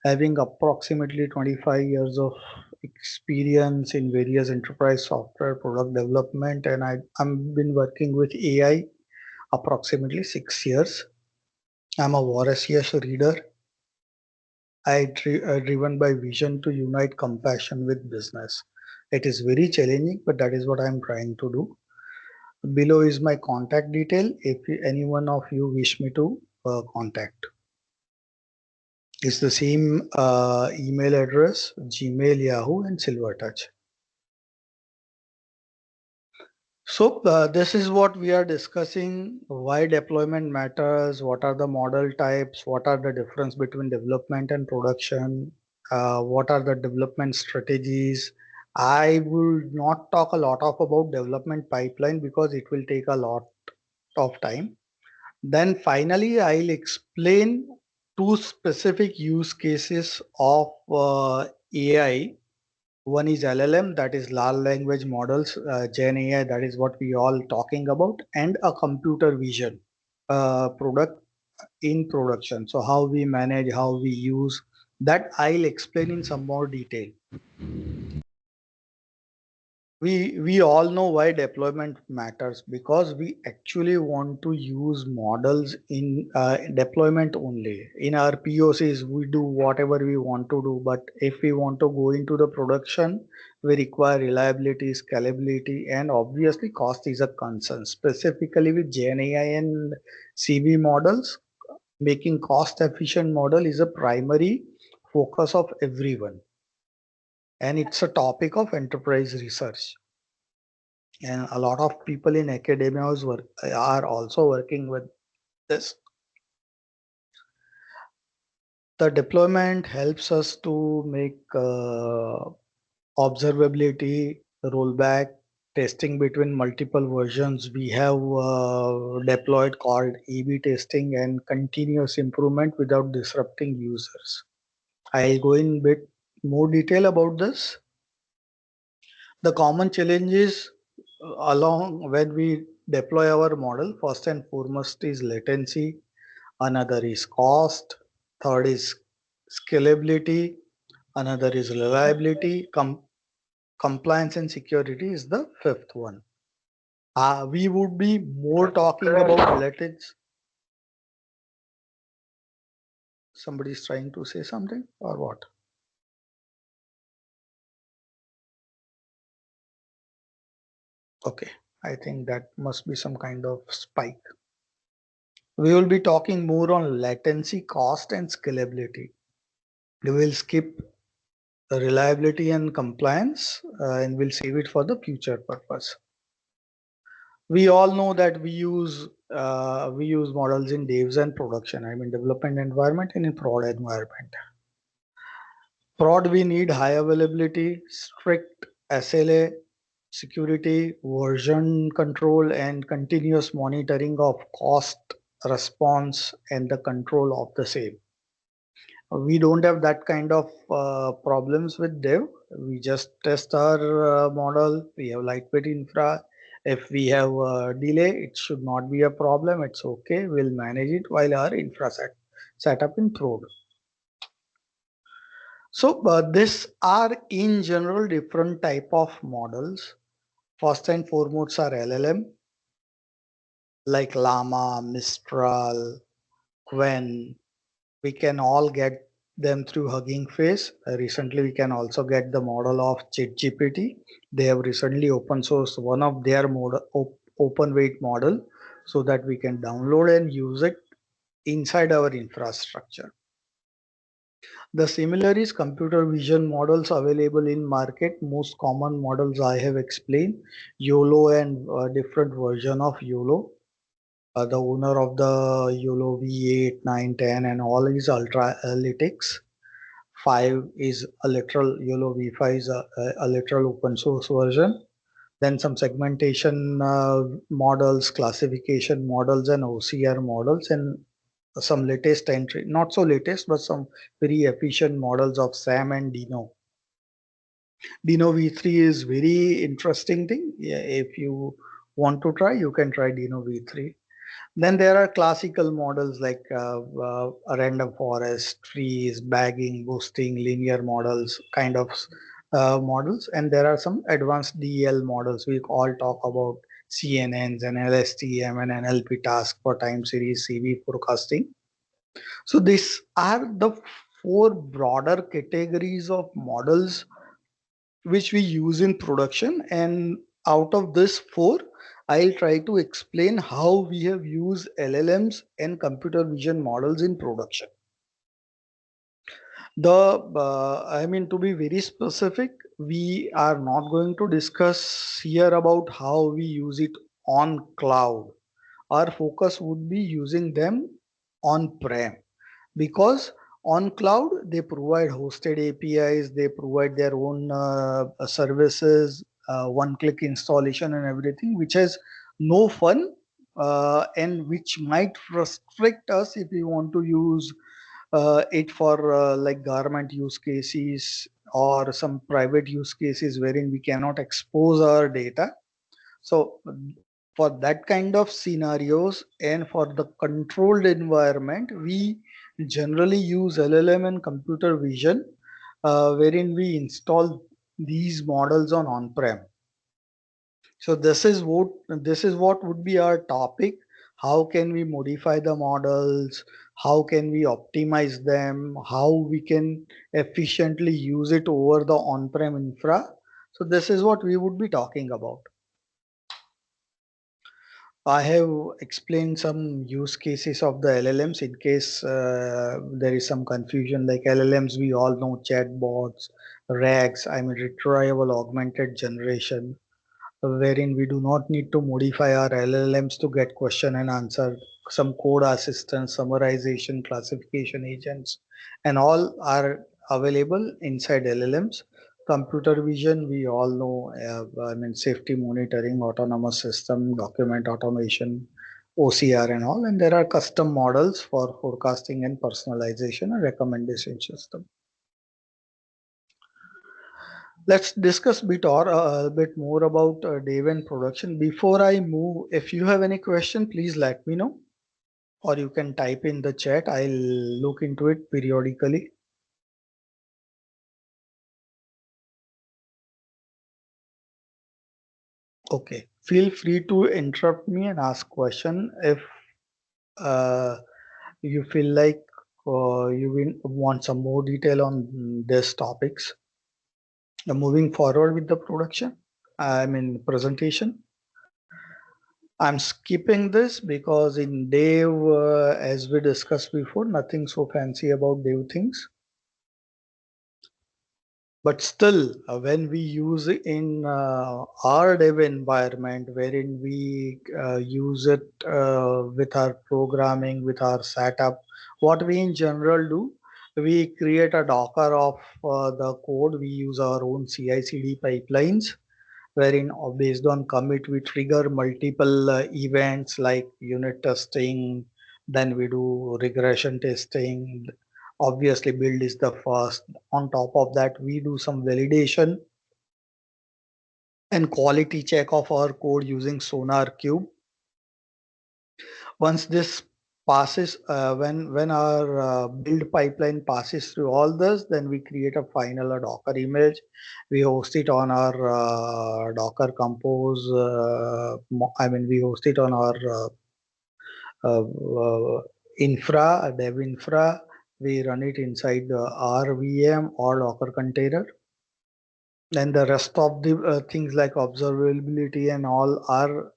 having approximately 25 years of experience in various enterprise software product development, and I've been working with AI approximately 6 years. I'm a voracious reader. Driven by vision to unite compassion with business. It is very challenging, but that is what I'm trying to do. Below is my contact detail if any one of you wish me to contact. It's the same email address, Gmail, Yahoo, and Silvertouch. So this is what we are discussing, why deployment matters, what are the model types, what are the difference between development and production, what are the development strategies. I will not talk a lot about development pipeline because it will take a lot of time. Then finally, I'll explain two specific use cases of AI One is LLM, that is large language models, Gen AI, that is what we all talking about, and a computer vision product in production. So how we manage, how we use that, I'll explain in some more detail. We all know why deployment matters, because we actually want to use models in deployment only. In our POCs we do whatever we want to do, but if we want to go into the production, we require reliability, scalability, and obviously cost is a concern, specifically with Gen AI and CV models. Making cost efficient model is a primary focus of everyone, and it's a topic of enterprise research, and a lot of people in academia are also working with this. The deployment helps us to make observability, rollback, testing between multiple versions. We have deployed called A/B testing and continuous improvement without disrupting users. I'll go in bit more detail about this. The common challenges along when we deploy our model, first and foremost is latency, another is cost, third is scalability, another is reliability, compliance and security is the fifth one. We would be more talking about latency. Somebody is trying to say something or what? Okay, I think that must be some kind of spike. We will be talking more on latency, cost, and scalability. We will skip the reliability and compliance, and we'll save it for the future purpose. We all know that we use models in devs and production. I mean development environment and in prod environment. Prod, we need high availability, strict SLA, security, version control, and continuous monitoring of cost, response, and the control of the same. We don't have that kind of problems with dev. We just test our model. We have lightweight infra. If we have a delay, it should not be a problem. It's okay. We'll manage it while our infra set up in prod. So these are in general different type of models. First and foremost are LLM, like Llama, Mistral, Quen. We can all get them through Hugging Face. Recently, we can also get the model of ChatGPT. They have recently open sourced one of their open weight model, so that we can download and use it inside our infrastructure. The similar is computer vision models available in market. Most common models I have explained, YOLO and different version of YOLO. The owner of the YOLO V8, 9, 10 and all is Ultra Analytics. 5 is a literal YOLO V5 is a literal open source version. Then some segmentation models, classification models, and OCR models, and some latest entry, not so latest, but some very efficient models of SAM and Dino. Dino V3 is very interesting thing. Yeah, if you want to try, you can try Dino V3. Then there are classical models like a random forest, trees, bagging, boosting, linear models, kind of models. And there are some advanced DL models. We all talk about CNNs and LSTM and NLP task for time series CV forecasting. So these are the 4 broader categories of models which we use in production, and out of this 4, I'll try to explain how we have used LLMs and computer vision models in production. To be very specific, we are not going to discuss here about how we use it on cloud. Our focus would be using them on-prem, because on cloud they provide hosted APIs, they provide their own services, one-click installation and everything, which has no fun and which might frustrate us if we want to use it for like garment use cases or some private use cases wherein we cannot expose our data. So for that kind of scenarios and for the controlled environment, we generally use LLM and computer vision, wherein we install these models on-prem. So this is what would be our topic. How can we modify the models? How can we optimize them? How we can efficiently use it over the on-prem infra? So this is what we would be talking about. I have explained some use cases of the LLMs in case there is some confusion. Like LLMs, we all know chatbots, RAGs, I mean retrieval augmented generation, wherein we do not need to modify our LLMs to get question and answer. Some code assistance, summarization, classification agents, and all are available inside LLMs. Computer vision, we all know, I mean, safety monitoring, autonomous system, document automation, OCR and all. And there are custom models for forecasting and personalization and recommendation system. Let's discuss a bit more about dev and production. Before I move, if you have any question, please let me know, or you can type in the chat. I'll look into it periodically. Okay, feel free to interrupt me and ask question if you feel like you will want some more detail on these topics. Now, moving forward with the production, I mean presentation. I'm skipping this because in dev, as we discussed before, nothing so fancy about dev things. But still, when we use it in our dev environment, wherein we use it with our programming, with our setup, what we in general do, we create a Docker of the code. We use our own CI/CD pipelines, wherein based on commit we trigger multiple events like unit testing, then we do regression testing. Obviously build is the first. On top of that, we do some validation and quality check of our code using Sonar Cube. Once this passes, when our build pipeline passes through all this, then we create a final Docker image. We host it on our Docker Compose. I mean, we host it on our dev infra. We run it inside the RVM or Docker container. Then the rest of the things like observability and all are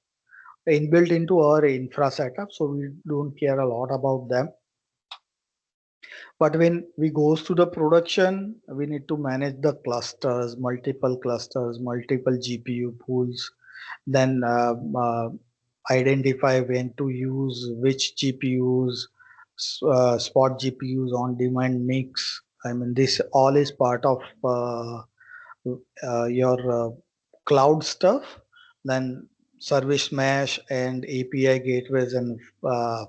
inbuilt into our infra setup, so we don't care a lot about them. But when we goes to the production, we need to manage the clusters, multiple GPU pools, then identify when to use which GPUs, spot GPUs, on demand mix. I mean, this all is part of your cloud stuff. Then service mesh and API gateways and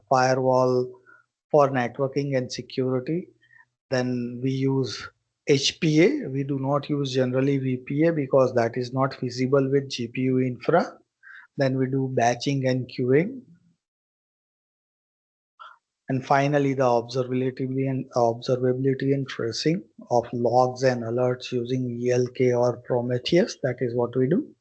firewall for networking and security. Then we use HPA. We do not use generally VPA because that is not feasible with GPU infra. Then we do batching and queuing. And finally, the observability and tracing of logs and alerts using ELK or Prometheus. That is what we do.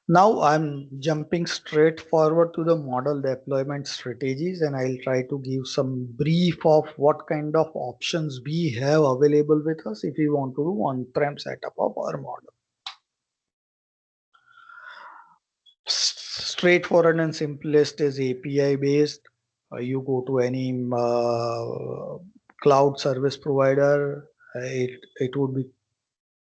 Now I'm jumping straight forward to the model deployment strategies, and I'll try to give some brief of what kind of options we have available with us if we want to do on-prem setup of our model. Straightforward and simplest is API based. You go to any cloud service provider, it would be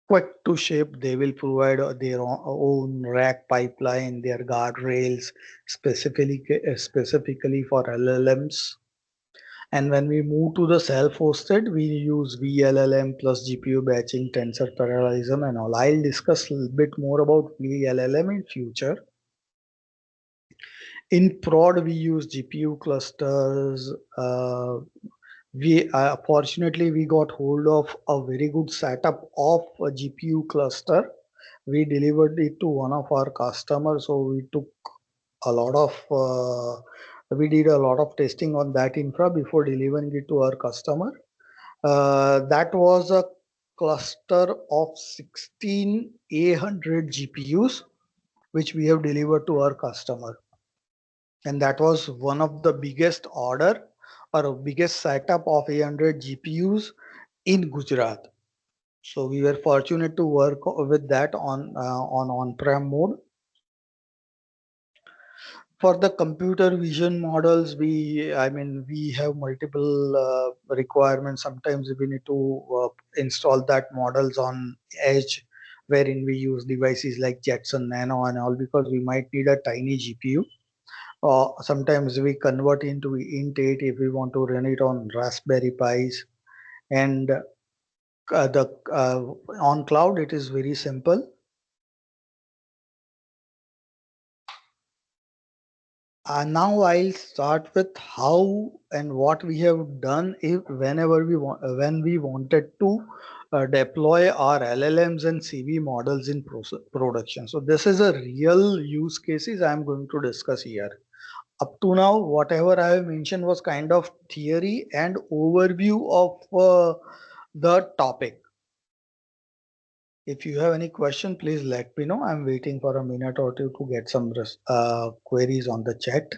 quick to ship. They will provide their own rack pipeline, their guardrails specifically for LLMs. And when we move to the self-hosted, we use VLLM plus GPU batching, tensor parallelism and all. I'll discuss a little bit more about VLLM in future. In prod, we use GPU clusters, We fortunately we got hold of a very good setup of a GPU cluster. We delivered it to one of our customers, so we took a lot of we did a lot of testing on that infra before delivering it to our customer. That was a cluster of 16 A100 GPUs which we have delivered to our customer, and that was one of the biggest order or biggest setup of A100 GPUs in Gujarat. So we were fortunate to work with that on on-prem mode. For the computer vision models, we have multiple requirements. Sometimes we need to install that models on edge, wherein we use devices like Jetson Nano and all, because we might need a tiny GPU. Sometimes we convert into int 8 if we want to run it on Raspberry Pis. And the on cloud, it is very simple. Now I'll start with how and what we have done if whenever we want when we wanted to deploy our LLMs and CV models in production. So this is a real use cases I'm going to discuss here. Up to now, whatever I have mentioned was kind of theory and overview of the topic. If you have any question, please let me know. I'm waiting for a minute or two to get some queries on the chat.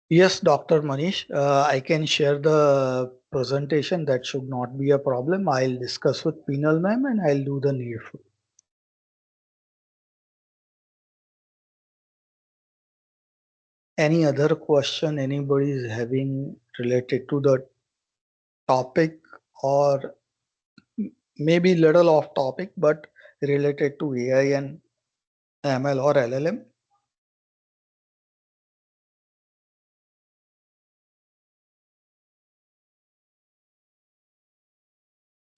Yes, Dr. Manish, I can share the presentation. That should not be a problem. I'll discuss with Penal ma'am and I'll do the needful. Any other question anybody is having related to the topic, or maybe little off topic, but related to AI and ML or LLM?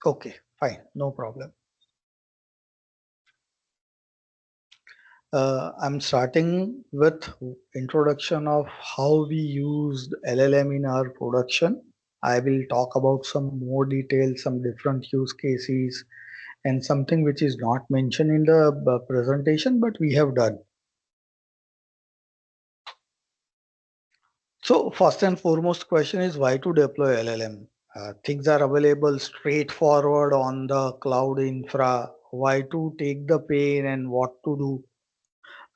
Okay, fine, no problem. I'm starting with introduction of how we used LLM in our production. I will talk about some more details, some different use cases, and something which is not mentioned in the presentation, but we have done. So first and foremost question is why to deploy LLM? Things are available straightforward on the cloud infra. Why to take the pain and what to do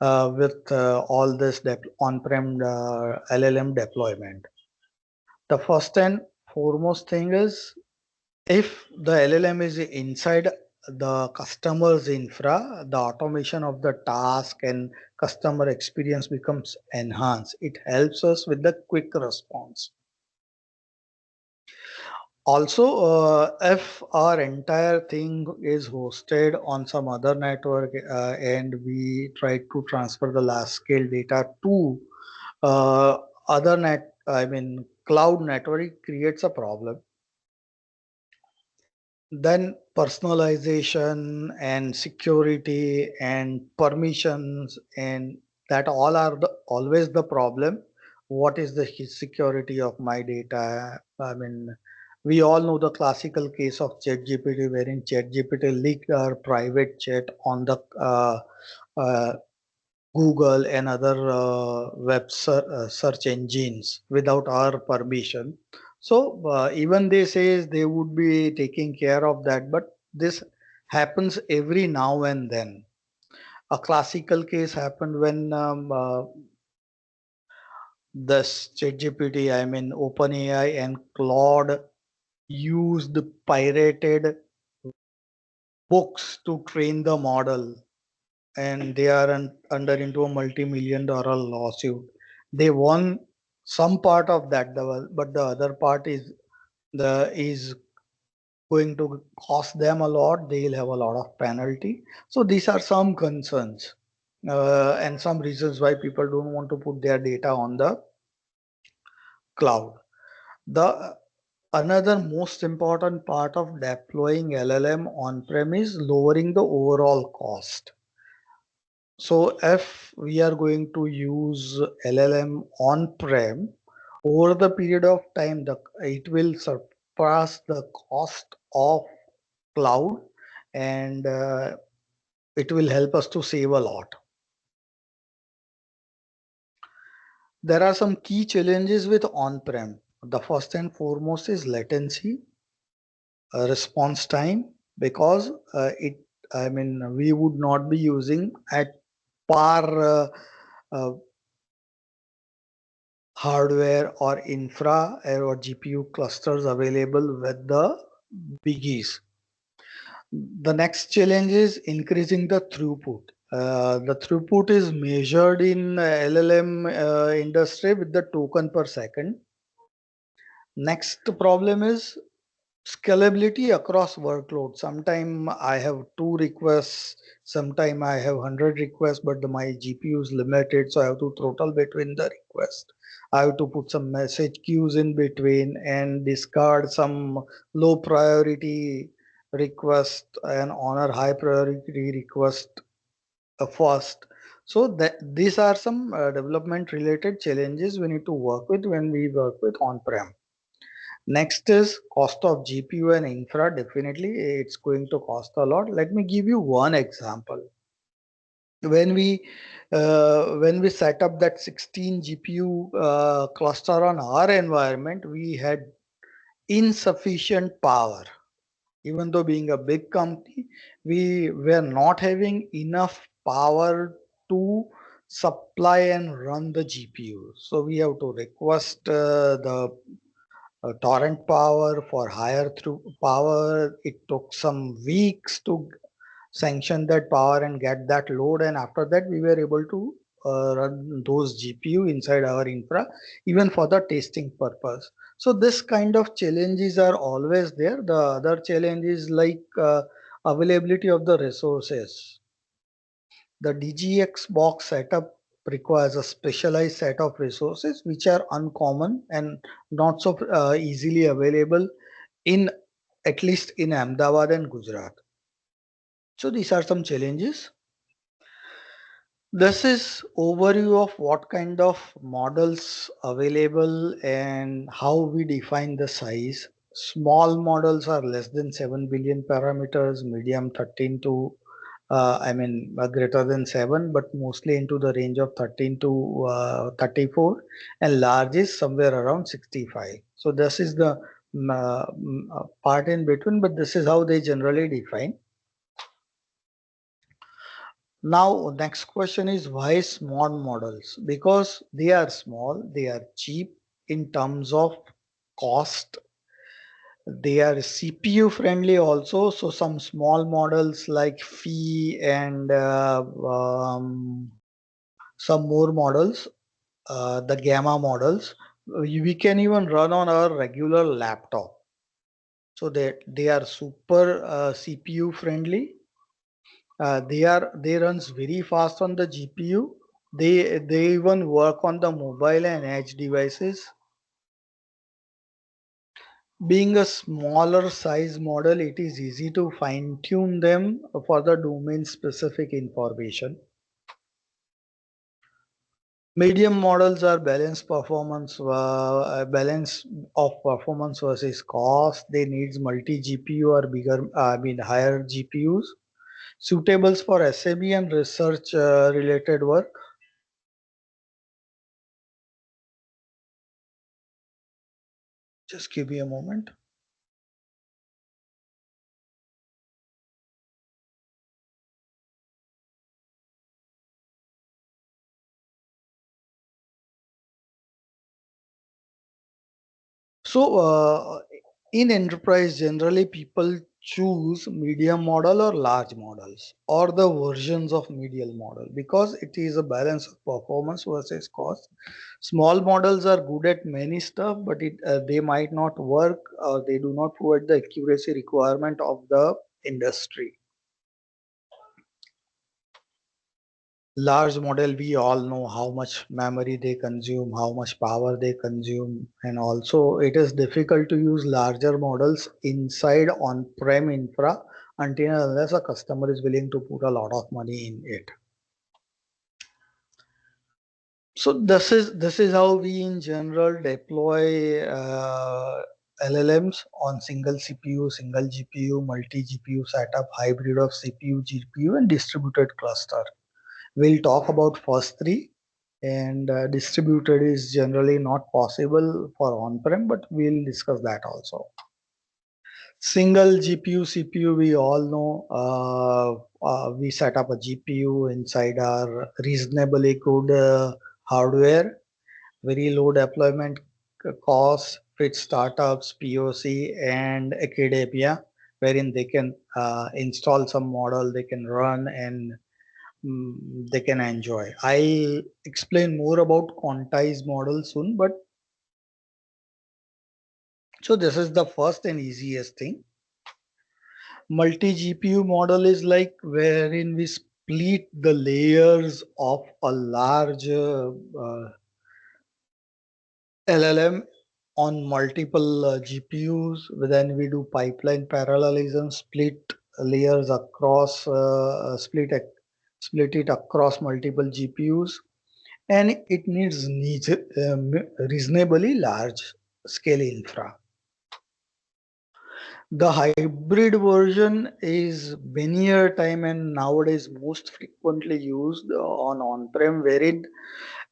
with all this on-prem LLM deployment? The first and foremost thing is, if the LLM is inside the customer's infra, the automation of the task and customer experience becomes enhanced. It helps us with the quick response. Also, if our entire thing is hosted on some other network and we try to transfer the large scale data to other cloud network, it creates a problem. Then personalization and security and permissions, and that all are always the problem. What is the security of my data? We all know the classical case of ChatGPT, wherein ChatGPT leaked our private chat on the uh, Google and other search engines without our permission. So even they say they would be taking care of that, but this happens every now and then. A classical case happened when the ChatGPT, OpenAI and Claude used pirated books to train the model, and they are under into a multi-million-dollar lawsuit. They won some part of that, but the other part is going to cost them a lot. They'll have a lot of penalty. So these are some concerns and some reasons why people don't want to put their data on the cloud. The another most important part of deploying LLM on-prem is lowering the overall cost. So if we are going to use LLM on-prem, over the period of time, it will surpass the cost of cloud, and it will help us to save a lot. There are some key challenges with on-prem. The first and foremost is latency, response time, because we would not be using at par hardware or infra or GPU clusters available with the biggies. The next challenge is increasing the throughput. The throughput is measured in LLM industry with the token per second. Next problem is scalability across workloads. Sometime I have 2 requests, sometime I have 100 requests, but my GPU is limited, so I have to throttle between the request. I have to put some message queues in between and discard some low priority request and honor high priority request first. So these are some development related challenges we need to work with when we work with on-prem. Next is cost of GPU and infra. Definitely, it's going to cost a lot. Let me give you one example. When we set up that 16 GPU cluster on our environment, we had insufficient power. Even though being a big company, we were not having enough power to supply and run the GPU. So we have to request the torrent power for higher through power. It took some weeks to sanction that power and get that load, and after that we were able to run those GPU inside our infra even for the testing purpose. So this kind of challenges are always there. The other challenge is like availability of the resources. The DGX box setup requires a specialized set of resources which are uncommon and not so easily available in, at least in Ahmedabad and Gujarat. So these are some challenges. This is overview of what kind of models available and how we define the size. Small models are less than 7 billion parameters, medium 13 to greater than 7, but mostly into the range of 13 to 34, and large is somewhere around 65. So this is the part in between, but this is how they generally define. Now, next question is why small models? Because they are small, they are cheap in terms of cost. They are CPU friendly also. So some small models like Phi and some more models, the Gamma models, we can even run on our regular laptop. So they are super CPU friendly. They runs very fast on the GPU. They even work on the mobile and edge devices. Being a smaller size model, it is easy to fine tune them for the domain specific information. Medium models are balance of performance versus cost. They needs multi GPU or higher GPUs, suitable for SME and research related work. Just give me a moment. So in enterprise, generally people choose medium model or large models or the versions of medium model because it is a balance of performance versus cost. Small models are good at many stuff, but they might not work or they do not provide the accuracy requirement of the industry. Large model, we all know how much memory they consume, how much power they consume, and also it is difficult to use larger models inside on-prem infra until unless a customer is willing to put a lot of money in it. So this is how we in general deploy LLMs on single CPU, single GPU, multi GPU setup, hybrid of CPU, GPU, and distributed cluster. We'll talk about first three, and distributed is generally not possible for on-prem, but we'll discuss that also. Single GPU, CPU, we all know we set up a GPU inside our reasonably good hardware, very low deployment costs, fit startups, POC, and academia, wherein they can install some model, they can run, and they can enjoy. I'll explain more about quantized model soon, but so this is the first and easiest thing. Multi GPU model is like wherein we split the layers of a large LLM on multiple GPUs. Then we do pipeline parallelism, split layers across, split it across multiple GPUs, and it needs reasonably large scale infra. The hybrid version is many a time and nowadays most frequently used on on-prem, wherein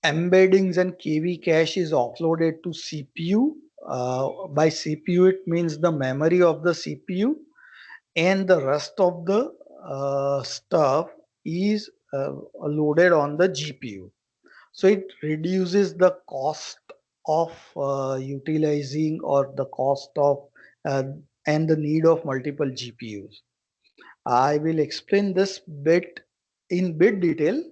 embeddings and KV cache is offloaded to CPU. By CPU, it means the memory of the CPU, and the rest of the stuff is loaded on the GPU. So it reduces the cost of utilizing or the cost of uh, and the need of multiple GPUs. I will explain this bit in bit detail.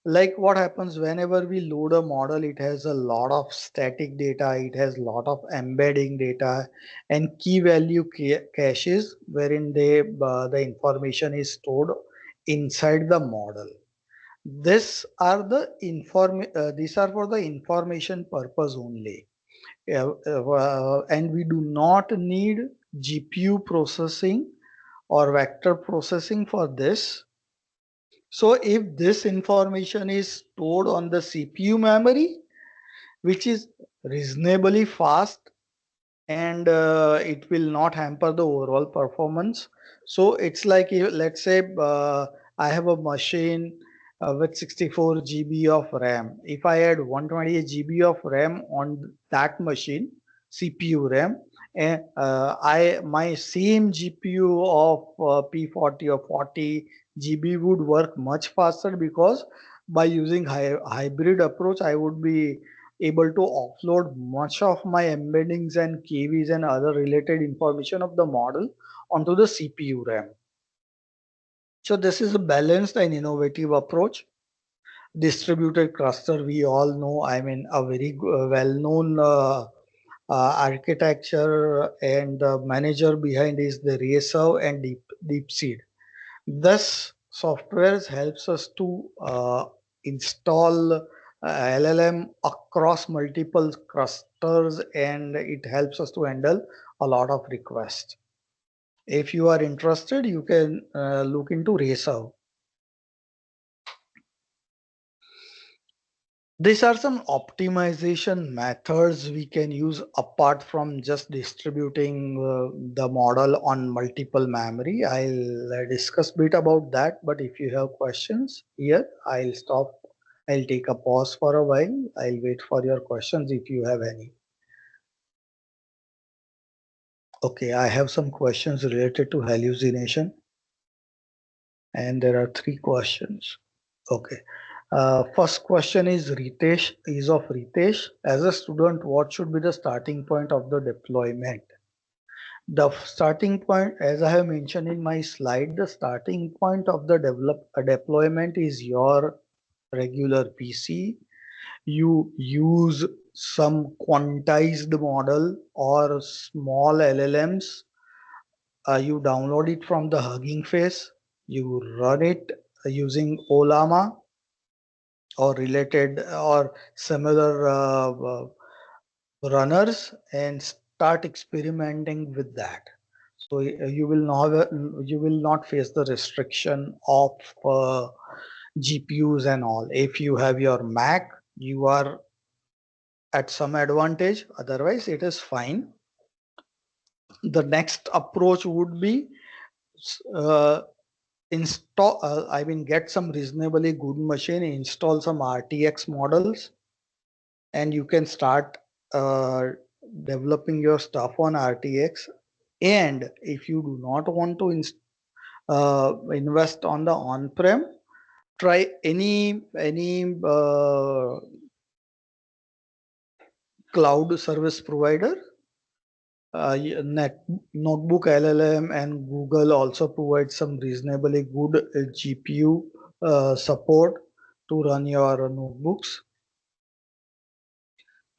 Like what happens whenever we load a model, it has a lot of static data, it has a lot of embedding data and key value caches wherein the information is stored inside the model. These are for the information purpose only. And we do not need GPU processing or vector processing for this. So if this information is stored on the CPU memory, which is reasonably fast, and it will not hamper the overall performance. So it's like, let's say I have a machine with 64 GB of RAM. If I add 128 GB of RAM on that machine, CPU RAM, and I my same GPU of P40 or 40 GB would work much faster, because by using hybrid approach, I would be able to offload much of my embeddings and KVs and other related information of the model onto the CPU RAM. So this is a balanced and innovative approach. Distributed cluster, we all know, I mean, a very well-known architecture, and the manager behind is the Reserve and DeepSeed. This software helps us to install LLM across multiple clusters, and it helps us to handle a lot of requests. If you are interested, you can look into Reserve. These are some optimization methods we can use apart from just distributing the model on multiple memory. I'll discuss a bit about that, but if you have questions here, I'll stop. I'll take a pause for a while. I'll wait for your questions if you have any. Okay, I have some questions related to hallucination, and there are 3 questions. Okay. First question is of Ritesh. As a student, what should be the starting point of the deployment? The starting point, as I have mentioned in my slide, the starting point of the deployment is your regular PC. You use some quantized model or small LLMs. You download it from the Hugging Face. You run it using Olama or related or similar runners, and start experimenting with that. So you will not face the restriction of GPUs and all. If you have your Mac, you are at some advantage, otherwise it is fine. The next approach would be install, get some reasonably good machine, install some RTX models, and you can start uh, developing your stuff on RTX. And if you do not want to invest on the on-prem, try any cloud service provider. Notebook LLM and Google also provide some reasonably good GPU support to run your notebooks.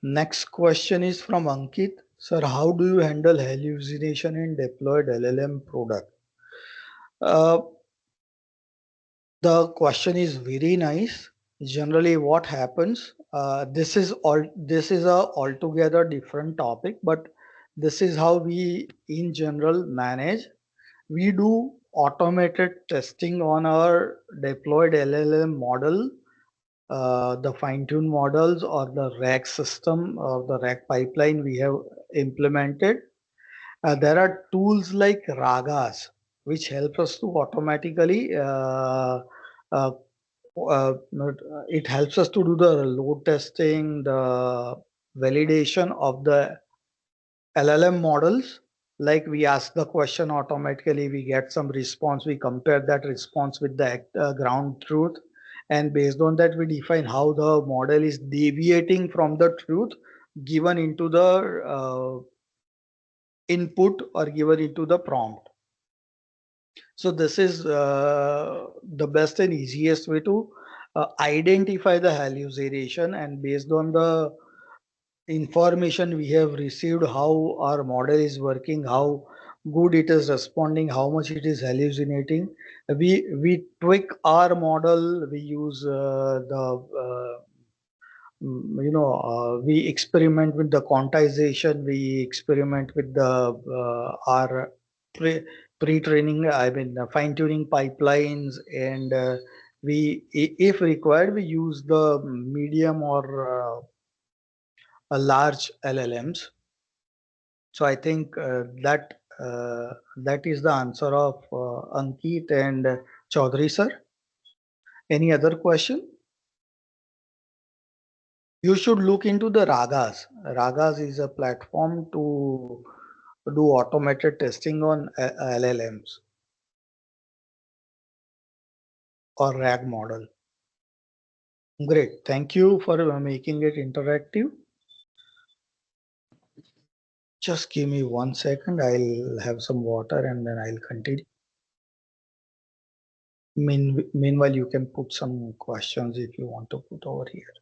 Next question is from Ankit. Sir, how do you handle hallucination in deployed LLM product? Uh, the question is very nice. Generally, what happens? This is a altogether different topic, but this is how we in general manage. We do automated testing on our deployed LLM model, the fine-tuned models or the rack system or the rack pipeline we have implemented. There are tools like Ragas, which help us to automatically uh, it helps us to do the load testing, the validation of the LLM models. Like we ask the question automatically, we get some response, we compare that response with the ground truth, and based on that we define how the model is deviating from the truth given into the input or given into the prompt. So this is the best and easiest way to identify the hallucination, and based on the information we have received, how our model is working, how good it is responding, how much it is hallucinating, we tweak our model. We use we experiment with the quantization, we experiment with the our pre-training, fine tuning pipelines, and if required we use the medium or a large LLMs. So I think that is the answer of Ankit and Chaudhary sir. Any other question? You should look into the Ragas. Ragas is a platform to do automated testing on LLMs or RAG model. Great. Thank you for making it interactive. Just give me 1 second. I'll have some water and then I'll continue. Meanwhile, you can put some questions if you want to put over here.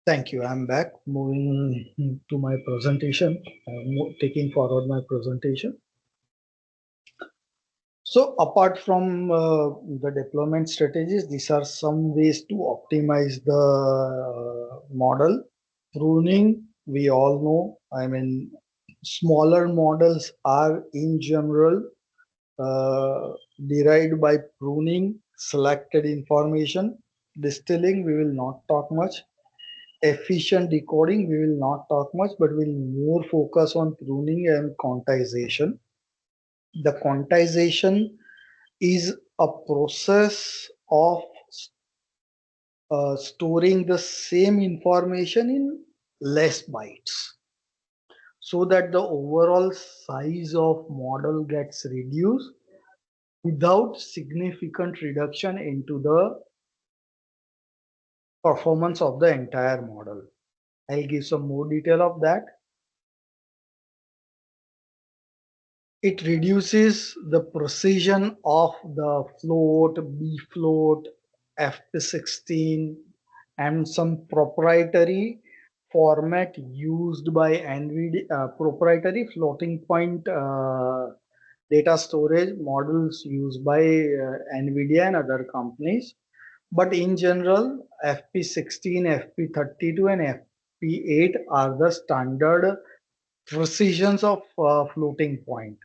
Thank you. I'm back. Moving to my presentation, taking forward my presentation. So apart from the deployment strategies, these are some ways to optimize the model. Pruning, we all know, smaller models are in general derived by pruning selected information. Distilling, we will not talk much. Efficient decoding, we will not talk much, but we'll more focus on pruning and quantization. The quantization is a process of storing the same information in less bytes so that the overall size of model gets reduced without significant reduction into the performance of the entire model. I'll give some more detail of that. It reduces the precision of the float, B float, FP16, and some proprietary format used by NVIDIA, proprietary floating point data storage models used by NVIDIA and other companies. But in general, FP16, FP32, and FP8 are the standard precisions of floating point.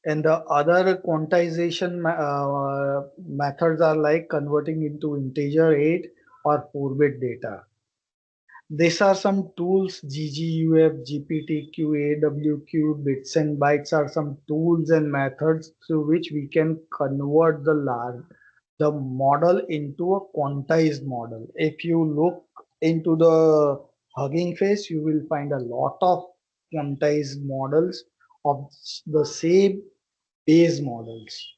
And the other quantization methods are like converting into integer 8 or 4-bit data. These are some tools: GGUF, GPTQ, AWQ, bits and bytes are some tools and methods through which we can convert the model into a quantized model. If you look into the Hugging Face, you will find a lot of quantized models of the same base models.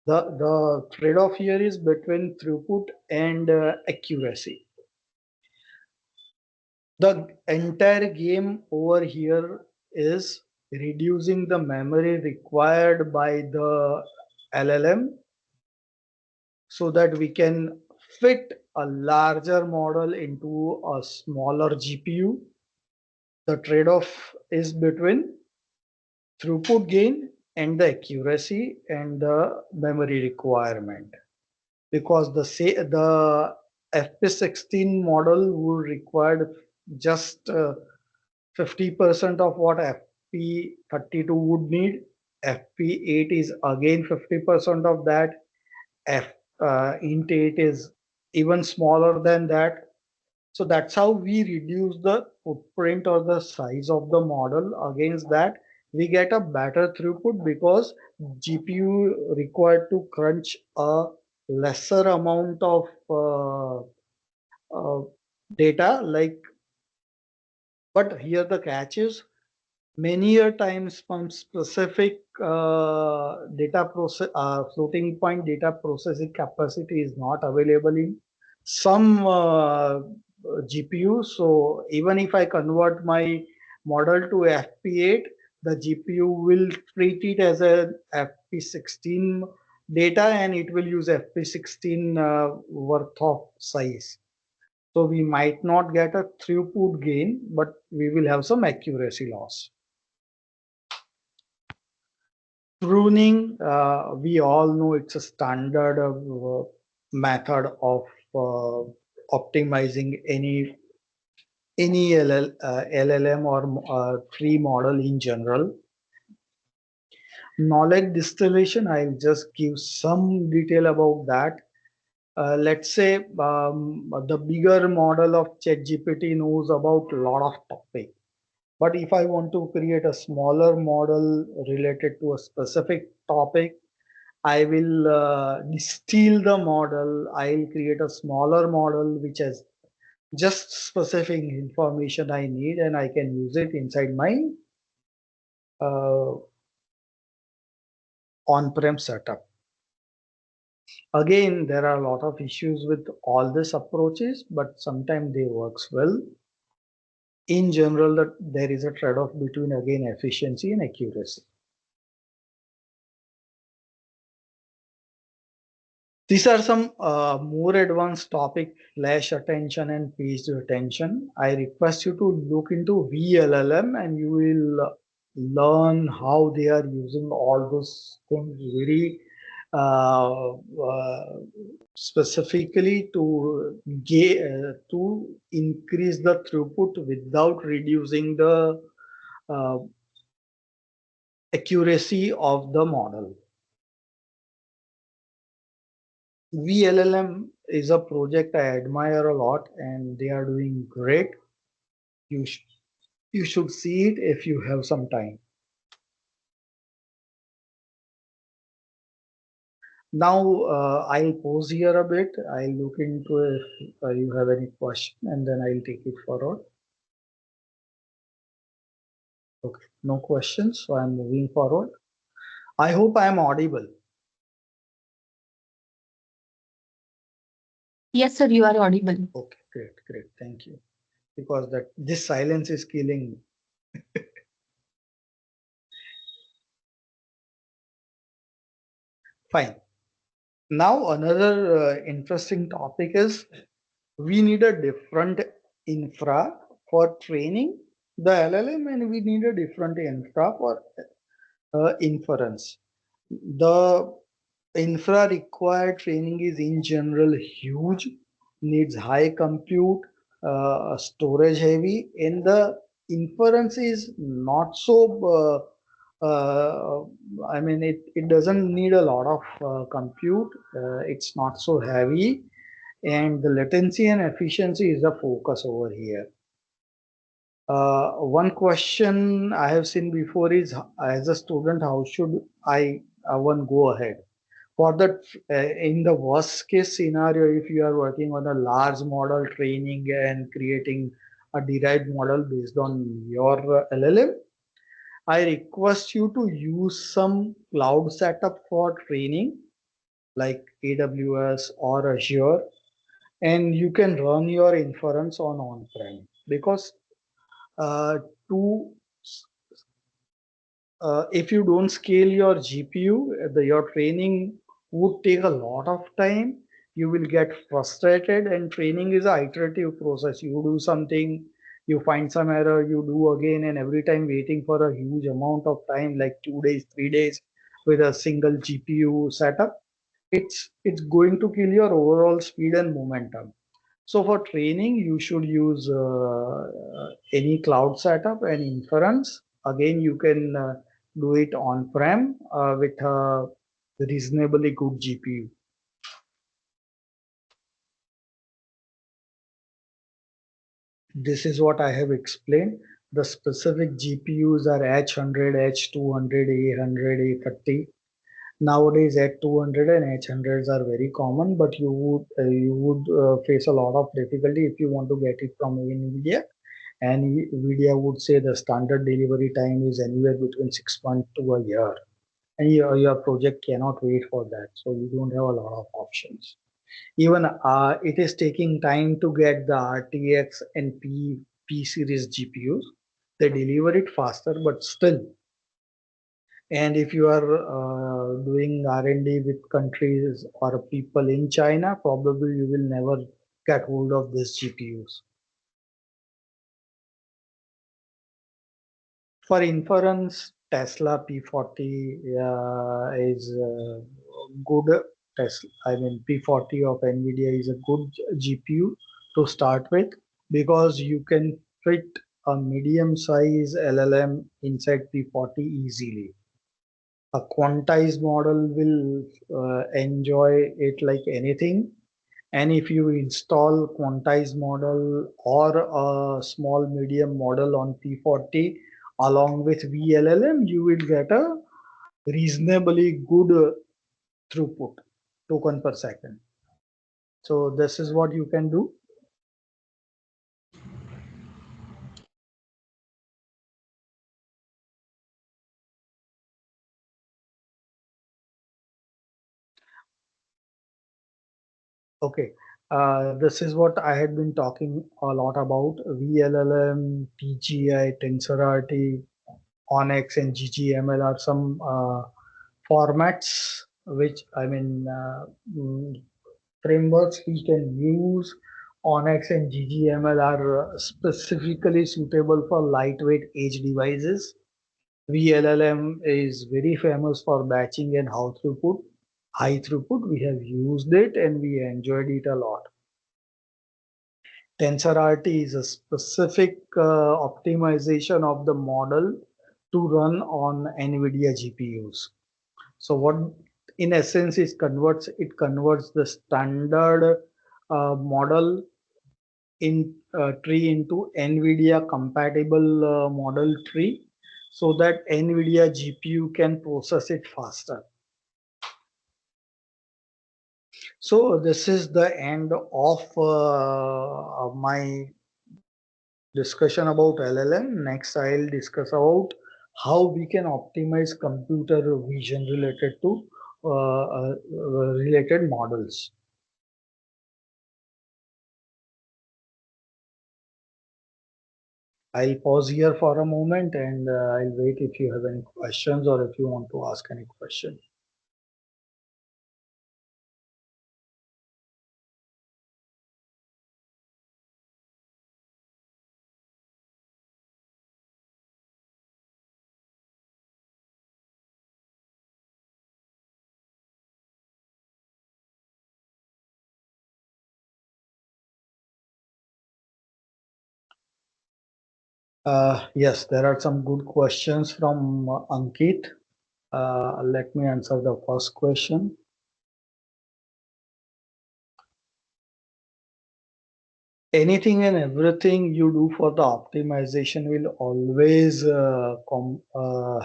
The trade-off here is between throughput and accuracy. The entire game over here is reducing the memory required by the LLM so that we can fit a larger model into a smaller GPU. The trade-off is between throughput gain and the accuracy and the memory requirement, because the FP16 model would require just 50% of what FP32 would need. FP8 is again 50% of that. Int 8 is even smaller than that. So that's how we reduce the footprint or the size of the model. Against that, we get a better throughput because GPU required to crunch a lesser amount of data. But here the catch is, many a times some specific floating point data processing capacity is not available in some GPU. So even if I convert my model to FP8, the GPU will treat it as a FP16 data and it will use FP16 worth of size. So we might not get a throughput gain, but we will have some accuracy loss. Pruning, we all know it's a standard method of optimizing any LLM or free model in general. Knowledge distillation, I'll just give some detail about that. Let's say the bigger model of ChatGPT knows about a lot of topics. But if I want to create a smaller model related to a specific topic, I will distill the model. I'll create a smaller model which has just specific information I need, and I can use it inside my on-prem setup. Again, there are a lot of issues with all these approaches, but sometimes they works well. In general, there is a trade-off between, again, efficiency and accuracy. These are some more advanced topic: flash attention and page retention. I request you to look into VLLM and you will learn how they are using all those things very specifically to increase the throughput without reducing the accuracy of the model. VLLM is a project I admire a lot and they are doing great. You should see it if you have some time. Now I'll pause here a bit. I'll look into if you have any question and then I'll take it forward. Okay, no questions, so I'm moving forward. I hope I am audible. Yes, sir, you are audible. Okay, great, thank you. Because this silence is killing me. Fine. Now another interesting topic is we need a different infra for training the LLM, and we need a different infra for inference. The infra required training is in general huge, needs high compute, storage heavy, and the inference is not so. I mean, it doesn't need a lot of compute. It's not so heavy, and the latency and efficiency is the focus over here. One question I have seen before is, as a student, how should I one go ahead? For that, in the worst case scenario, if you are working on a large model training and creating a derived model based on your LLM, I request you to use some cloud setup for training like AWS or Azure, and you can run your inference on-prem, because uh, to if you don't scale your GPU, your training would take a lot of time. You will get frustrated, and training is an iterative process. You do something, you find some error, you do again, and every time waiting for a huge amount of time, like 2 days, 3 days, with a single GPU setup, it's going to kill your overall speed and momentum. So for training, you should use any cloud setup and inference. Again, you can do it on-prem with a reasonably good GPU. This is what I have explained. The specific GPUs are H100, H200, A100, A30. Nowadays, H200 and H100s are very common, but you would face a lot of difficulty if you want to get it from NVIDIA. And NVIDIA would say the standard delivery time is anywhere between 6 months to a year, and your project cannot wait for that. So you don't have a lot of options. Even it is taking time to get the RTX and P series GPUs. They deliver it faster, but still. And if you are doing R&D with countries or people in China, probably you will never get hold of these GPUs. For inference, Tesla P40 is good. Tesla, I mean P40 of NVIDIA is a good GPU to start with, because you can fit a medium size LLM inside P40 easily. A quantized model will enjoy it like anything. And if you install quantized model or a small medium model on P40 along with VLLM, you will get a reasonably good throughput, token per second. So this is what you can do. Okay, this is what I had been talking a lot about: VLLM, TGI, TensorRT, Onyx, and GGML are some formats which frameworks we can use. Onyx and GGML are specifically suitable for lightweight edge devices. VLLM is very famous for batching and high throughput. We have used it and we enjoyed it a lot. TensorRT is a specific optimization of the model to run on NVIDIA GPUs. So what in essence it converts the standard model in tree into NVIDIA compatible model tree, so that NVIDIA GPU can process it faster. So this is the end of my discussion about LLM. Next, I'll discuss about how we can optimize computer vision related to related models. I'll pause here for a moment, and I'll wait if you have any questions or if you want to ask any question. Yes, there are some good questions from Ankit. Let me answer the first question. Anything and everything you do for the optimization will always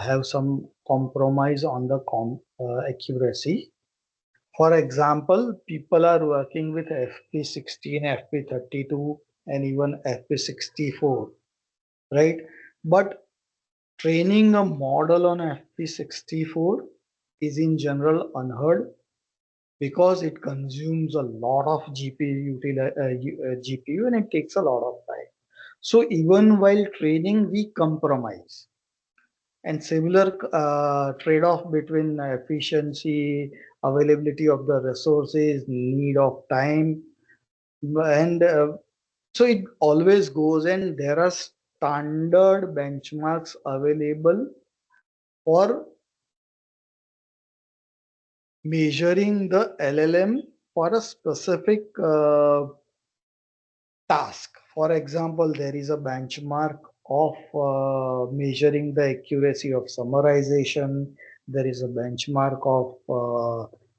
have some compromise on the accuracy. For example, people are working with FP16, FP32, and even FP64, right? But training a model on FP64 is in general unheard because it consumes a lot of GPU and it takes a lot of time. So even while training, we compromise. And similar trade-off between efficiency, availability of the resources, need of time, and so it always goes. And there are standard benchmarks available for measuring the LLM for a specific task. For example, there is a benchmark of measuring the accuracy of summarization. There is a benchmark of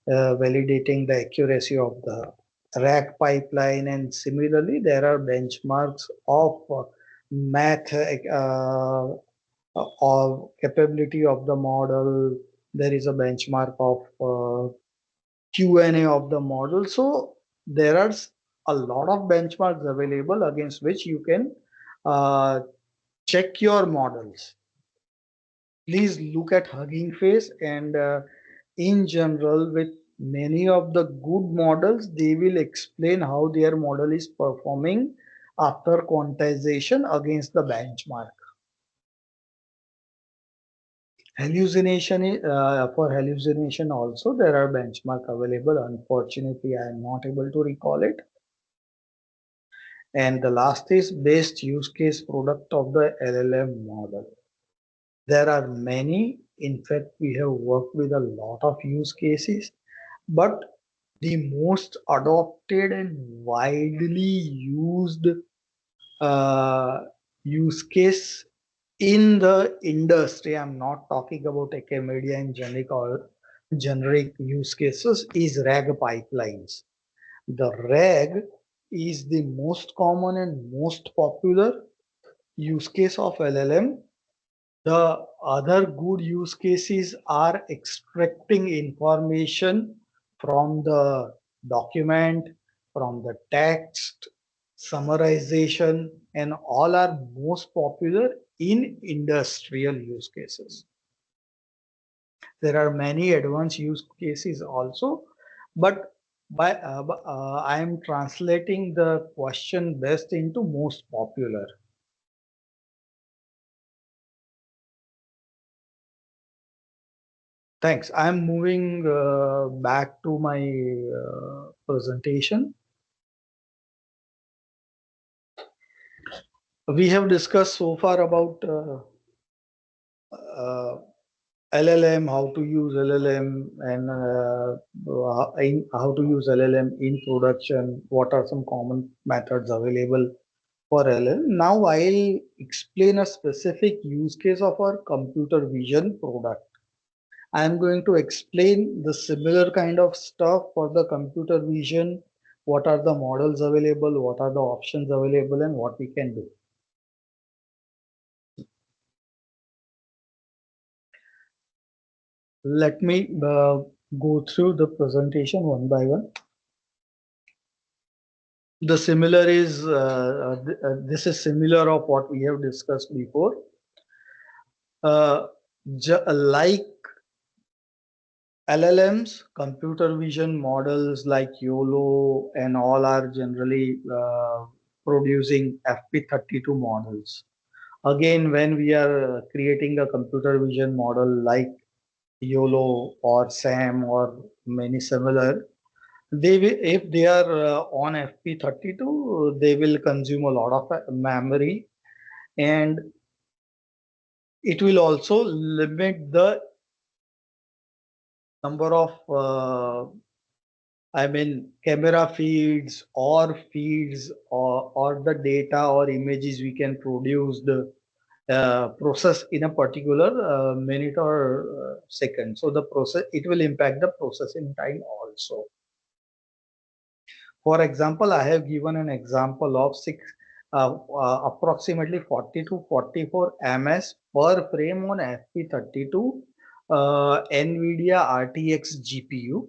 validating the accuracy of the rack pipeline. And similarly, there are benchmarks of math or capability of the model. There is a benchmark of Q&A of the model. So there are a lot of benchmarks available against which you can uh, check your models. Please look at Hugging Face, and in general, with many of the good models, they will explain how their model is performing after quantization against the benchmark. For hallucination also there are benchmark available. Unfortunately, I am not able to recall it. And the last is best use case product of the LLM model. There are many. In fact, we have worked with a lot of use cases, but the most adopted and widely used uh, use case in the industry, I'm not talking about academia and generic use cases, is RAG pipelines. The RAG is the most common and most popular use case of LLM. The other good use cases are extracting information from the document, from the text, summarization, and all are most popular in industrial use cases. There are many advanced use cases also, but I am translating the question best into most popular. Thanks. I'm moving back to my presentation. We have discussed so far about LLM, how to use LLM, and how to use LLM in production. What are some common methods available for LLM? Now I'll explain a specific use case of our computer vision product. I'm going to explain the similar kind of stuff for the computer vision. What are the models available? What are the options available? And what we can do. Let me go through the presentation one by one. The similar is, this is similar of what we have discussed before. Like LLMs, computer vision models like YOLO and all are generally producing FP32 models. Again, when we are creating a computer vision model like YOLO or SAM or many similar, they will, if they are on FP32, they will consume a lot of memory, and it will also limit the number of camera feeds or the data or images we can produce process in a particular minute or second. So the process, it will impact the processing time also. For example, I have given an example of approximately 40 to 44 ms per frame on FP32 NVIDIA RTX GPU.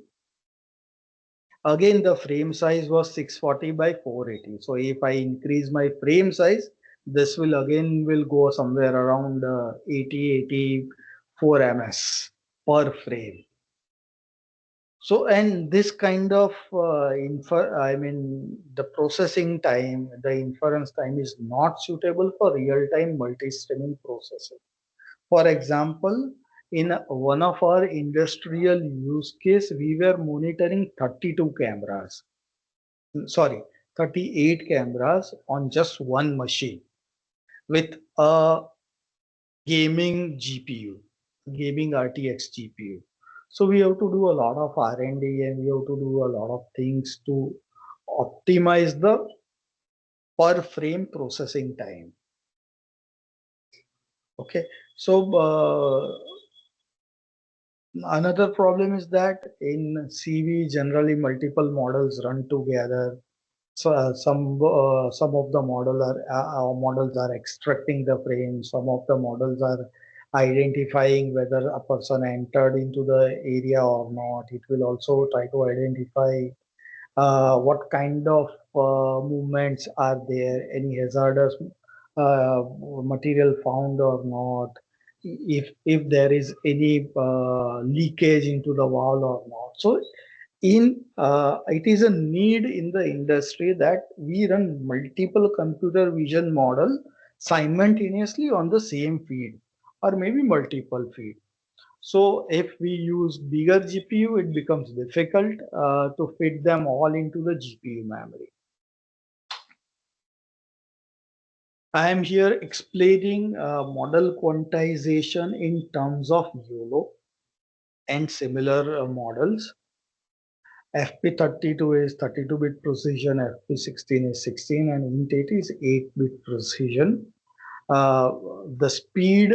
Again, the frame size was 640 by 480. So if I increase my frame size, this will go somewhere around 84 ms per frame. So, and this kind of the processing time, the inference time is not suitable for real-time multi-streaming processing. For example, in one of our industrial use case, we were monitoring 32 cameras, sorry, 38 cameras on just one machine with a gaming GPU, gaming RTX GPU. So we have to do a lot of R&D and we have to do a lot of things to optimize the per frame processing time. Okay, so another problem is that in CV generally multiple models run together. So some of the models are extracting the frame. Some of the models are identifying whether a person entered into the area or not. It will also try to identify what kind of movements are there, any hazardous material found or not, if there is any leakage into the wall or not. So it is a need in the industry that we run multiple computer vision model simultaneously on the same feed or maybe multiple feed. So if we use bigger GPU, it becomes difficult to fit them all into the GPU memory. I am here explaining model quantization in terms of YOLO and similar models. FP32 is 32-bit precision, FP16 is 16, and INT8 is 8-bit precision. Uh, the speed,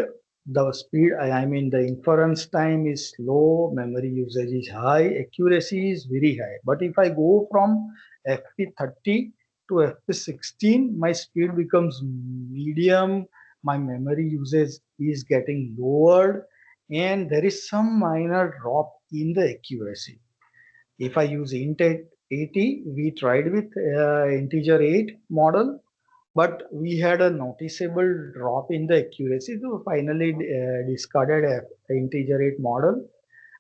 the inference time is low, memory usage is high, accuracy is very high. But if I go from FP30 to FP16, my speed becomes medium, my memory usage is getting lowered, and there is some minor drop in the accuracy. If I use int80, we tried with integer 8 model, but we had a noticeable drop in the accuracy, so finally discarded integer 8 model.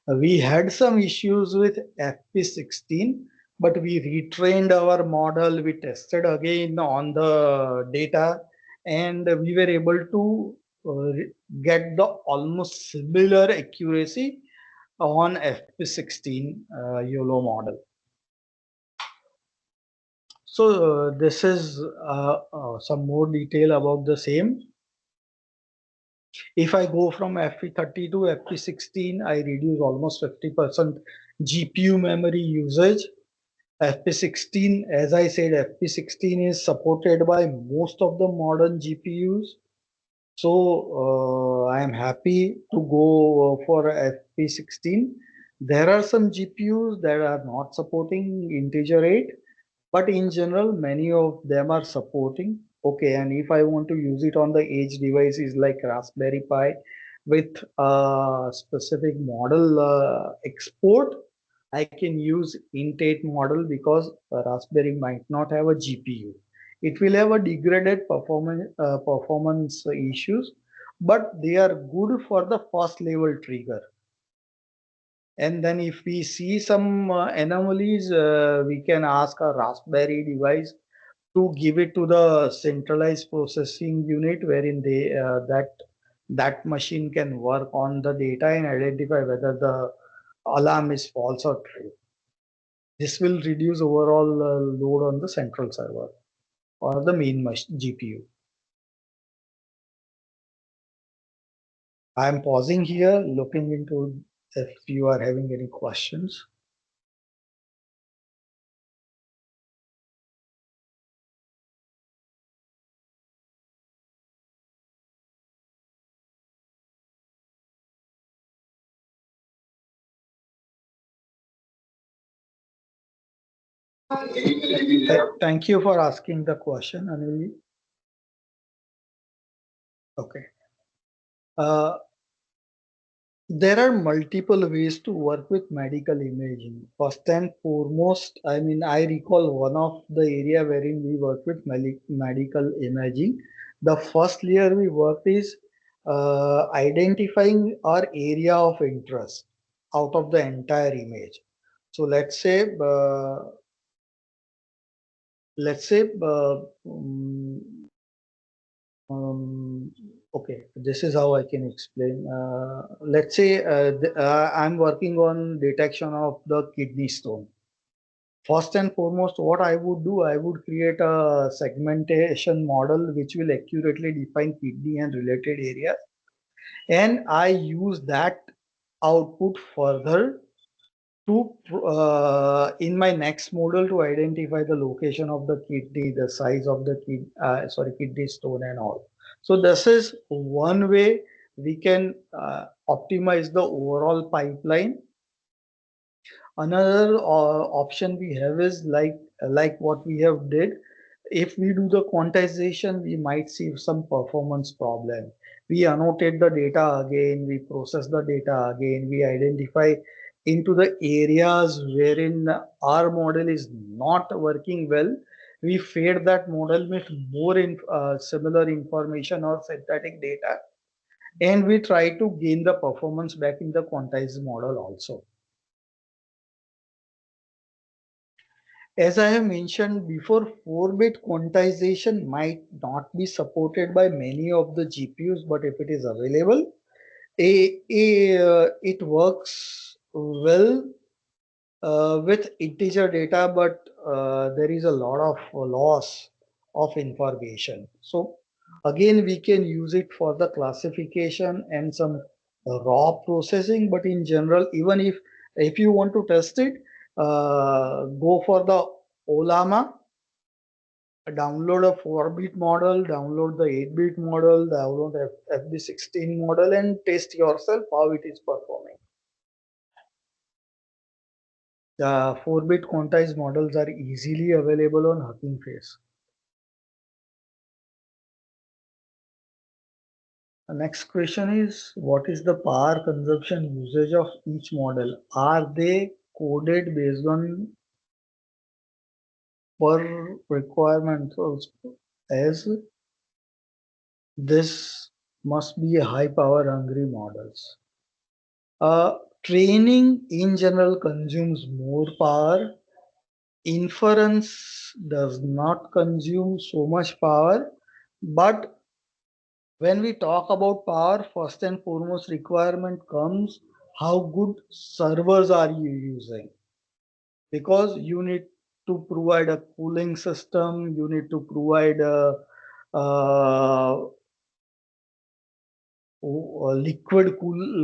We had some issues with FP16, but we retrained our model, we tested again on the data, and we were able to get the almost similar accuracy on FP16 YOLO model. So this is some more detail about the same. If I go from FP30 to FP16, I reduce almost 50% GPU memory usage. FP16, as I said, FP16 is supported by most of the modern GPUs. So I am happy to go for FP16. There are some GPUs that are not supporting integer 8, but in general, many of them are supporting. Okay, and if I want to use it on the edge devices like Raspberry Pi with a specific model export, I can use int8 model because Raspberry might not have a GPU. It will have a degraded performance issues, but they are good for the first level trigger. And then if we see some anomalies, we can ask a Raspberry device to give it to the centralized processing unit wherein that machine can work on the data and identify whether the alarm is false or true. This will reduce overall load on the central server or the main GPU. I am pausing here, looking into if you are having any questions. Thank you for asking the question, Anil. Okay. There are multiple ways to work with medical imaging. First and foremost, I mean, I recall one of the area wherein we work with medical imaging. The first layer we worked is identifying our area of interest out of the entire image. So let's say um, okay, this is how I can explain. Let's say I'm working on detection of the kidney stone. First and foremost, what I would do, I would create a segmentation model which will accurately define kidney and related areas. And I use that output further to in my next model to identify the location of the kidney, the size of the kidney stone and all. So this is one way we can optimize the overall pipeline. Another option we have is like what we have did. If we do the quantization, we might see some performance problem. We annotate the data again, we process the data again, we identify into the areas wherein our model is not working well. We fed that model with more similar information or synthetic data, and we try to gain the performance back in the quantized model also. As I have mentioned before, 4-bit quantization might not be supported by many of the GPUs, but if it is available, it works well with integer data, but there is a lot of loss of information. So again, we can use it for the classification and some raw processing, but in general, even if you want to test it, go for the Olama, download a 4-bit model, download the 8-bit model, download FD16 model, and test yourself how it is performing. The 4-bit quantized models are easily available on Hugging Face. The next question is, what is the power consumption usage of each model? Are they coded based on per requirement also, as this must be a high power hungry models? Training in general consumes more power. Inference does not consume so much power, but when we talk about power, first and foremost requirement comes how good servers are you using, because you need to provide a cooling system, you need to provide a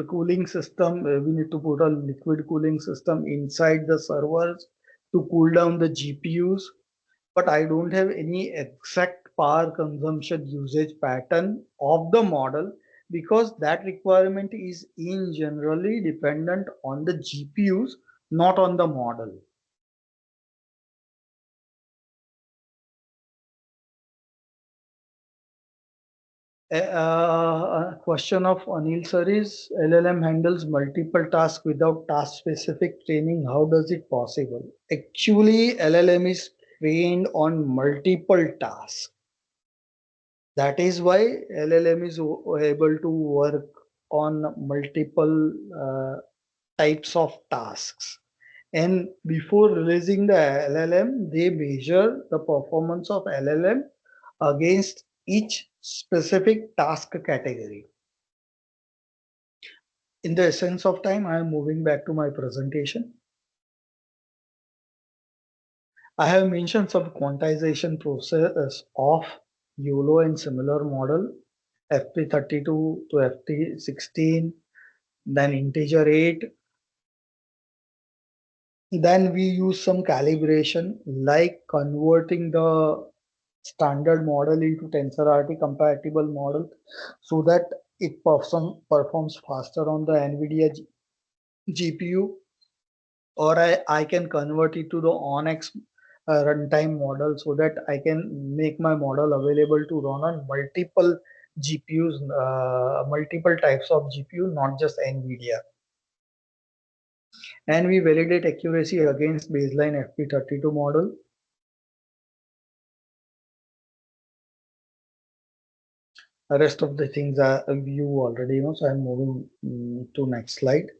cooling system. We need to put a liquid cooling system inside the servers to cool down the GPUs. But I don't have any exact power consumption usage pattern of the model, because that requirement is in generally dependent on the GPUs, not on the model. A question of Anil sir is, LLM handles multiple tasks without task specific training. How does it possible? Actually, LLM is trained on multiple tasks. That is why LLM is able to work on multiple types of tasks. And before releasing the LLM, they measure the performance of LLM against each specific task category. In the essence of time, I am moving back to my presentation. I have mentioned some quantization process of YOLO and similar model, FP32 to FP16, then integer 8. Then we use some calibration like converting the standard model into TensorRT compatible model so that it performs faster on the NVIDIA GPU, or I can convert it to the ONX runtime model so that I can make my model available to run on multiple GPUs, multiple types of GPU, not just NVIDIA. And we validate accuracy against baseline FP32 model. The rest of the things are you already know, so I'm moving to next slide.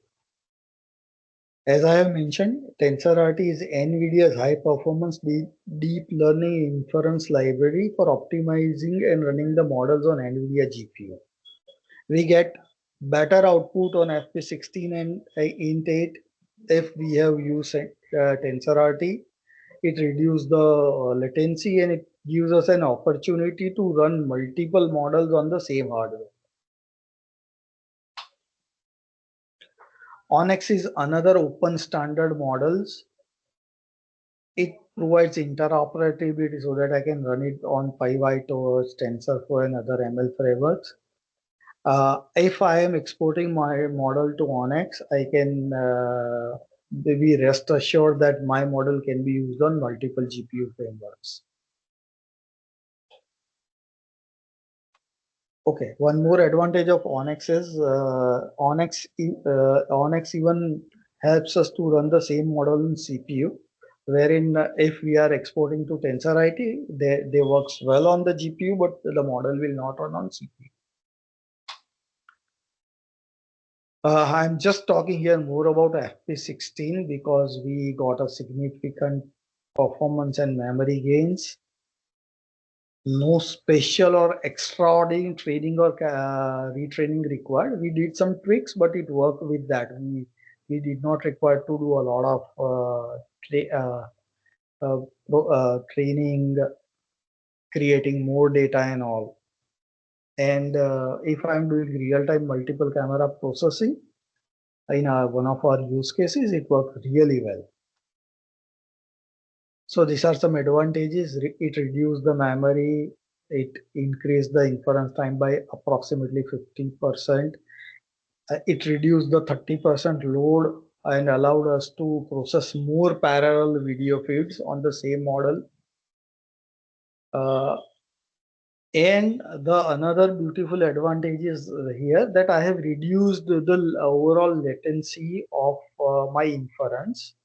As I have mentioned, TensorRT is NVIDIA's high-performance deep learning inference library for optimizing and running the models on NVIDIA GPU. We get better output on FP16 and Int8 if we have used TensorRT. It reduces the latency and it gives us an opportunity to run multiple models on the same hardware. Onyx is another open standard models. It provides interoperability so that I can run it on PyTorch, TensorFlow and other ML frameworks. If I am exporting my model to Onyx, I can be rest assured that my model can be used on multiple GPU frameworks. Okay, one more advantage of Onyx is Onyx even helps us to run the same model in CPU, wherein if we are exporting to TensorRT, they works well on the GPU, but the model will not run on CPU. I'm just talking here more about FP16 because we got a significant performance and memory gains. No special or extraordinary training or retraining required. We did some tweaks, but it worked with that. We did not require to do a lot of training, creating more data and all. And if I'm doing real-time multiple camera processing, in one of our use cases, it worked really well. So these are some advantages. It reduced the memory. It increased the inference time by approximately 50%. It reduced the 30% load and allowed us to process more parallel video feeds on the same model. And the another beautiful advantage is here that I have reduced the overall latency of my inference.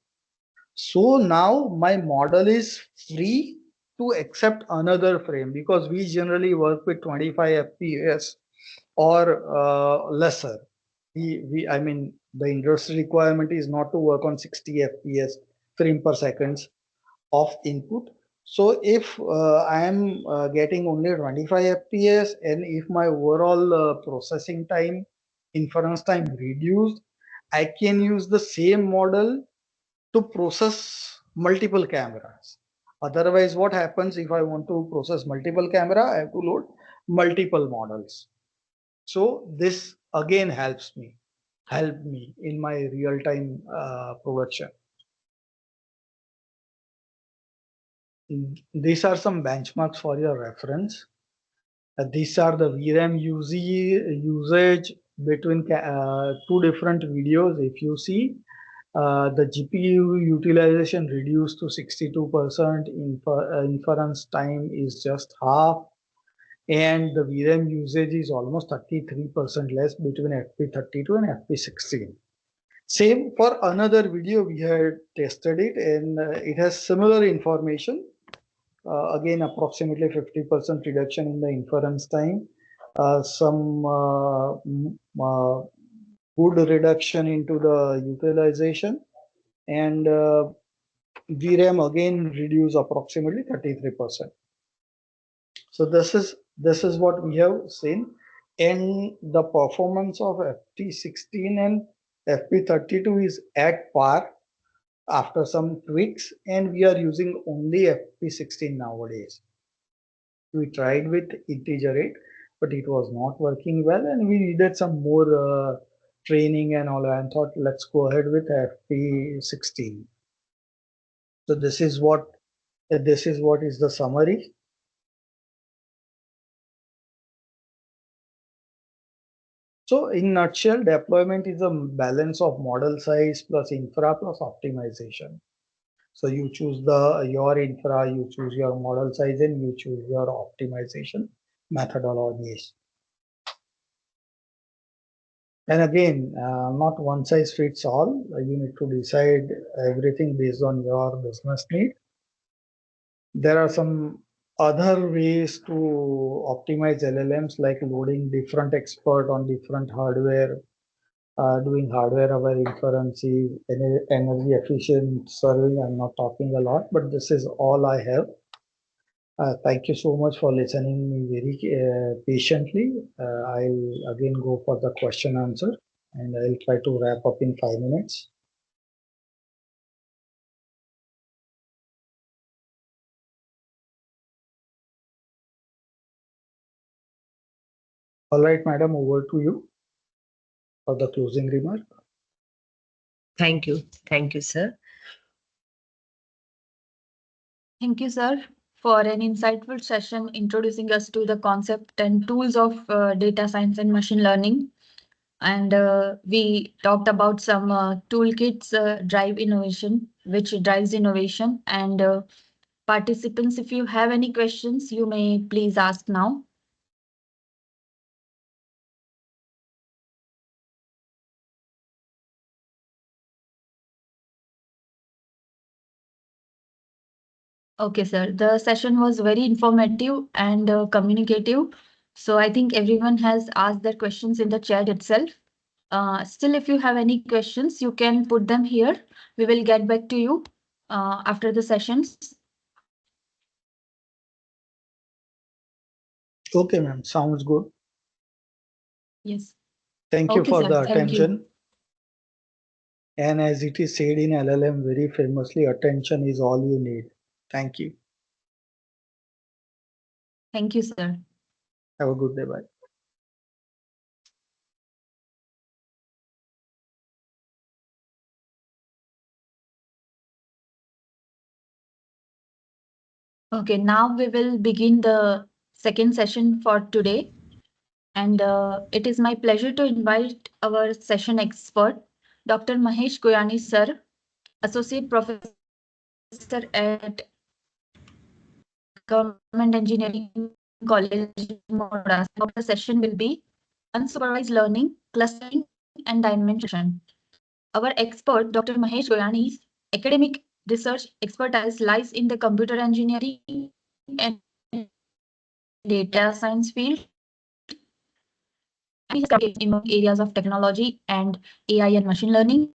So now my model is free to accept another frame because we generally work with 25 FPS or lesser. I mean, the industry requirement is not to work on 60 FPS frame per seconds of input. So if I am getting only 25 FPS and if my overall processing time, inference time reduced, I can use the same model to process multiple cameras. Otherwise, what happens if I want to process multiple camera, I have to load multiple models. So this again helped me in my real-time production. These are some benchmarks for your reference. These are the VRAM usage between two different videos. If you see, the GPU utilization reduced to 62%, inference time is just half, and the VRAM usage is almost 33% less between FP32 and FP16. Same for another video, we had tested it and it has similar information. Again, approximately 50% reduction in the inference time, some good reduction into the utilization, and VRAM again reduce approximately 33%. So this is what we have seen, and the performance of FP16 and FP32 is at par after some tweaks, and we are using only FP16 nowadays. We tried with integer 8, but it was not working well, and we needed some more training and all. And thought, let's go ahead with FP16. So this is what is the summary. So in nutshell, deployment is a balance of model size plus infra plus optimization. So you choose your infra, you choose your model size, and you choose your optimization methodologies. And again, not one size fits all. You need to decide everything based on your business need. There are some other ways to optimize LLMs, like loading different expert on different hardware, doing hardware aware inferencing, energy efficient serving. I'm not talking a lot, but this is all I have. Thank you so much for listening me very patiently. I'll again go for the question answer, and I'll try to wrap up in 5 minutes. All right, madam, over to you for the closing remark. Thank you. Thank you, sir. Thank you, sir, for an insightful session introducing us to the concept and tools of data science and machine learning. And we talked about some toolkits drive innovation, which drives innovation. And participants, if you have any questions, you may please ask now. Okay, sir. The session was very informative and communicative. So I think everyone has asked their questions in the chat itself. Still, if you have any questions, you can put them here. We will get back to you after the sessions. Okay, ma'am. Sounds good. Yes. Thank you Okay, for sir. the Thank you. attention. And as it is said in LLM very famously, attention is all you need. Thank you. Thank you, sir. Have a good day. Bye. Okay, now we will begin the second session for today. And it is my pleasure to invite our session expert, Dr. Mahesh Goyani, sir, Associate Professor at Government Engineering College, Moras. The session will be unsupervised learning, clustering, and dimension. Our expert, Dr. Mahesh Goyani's academic research expertise lies in the computer engineering and data science field. And he has in areas of technology and AI and machine learning.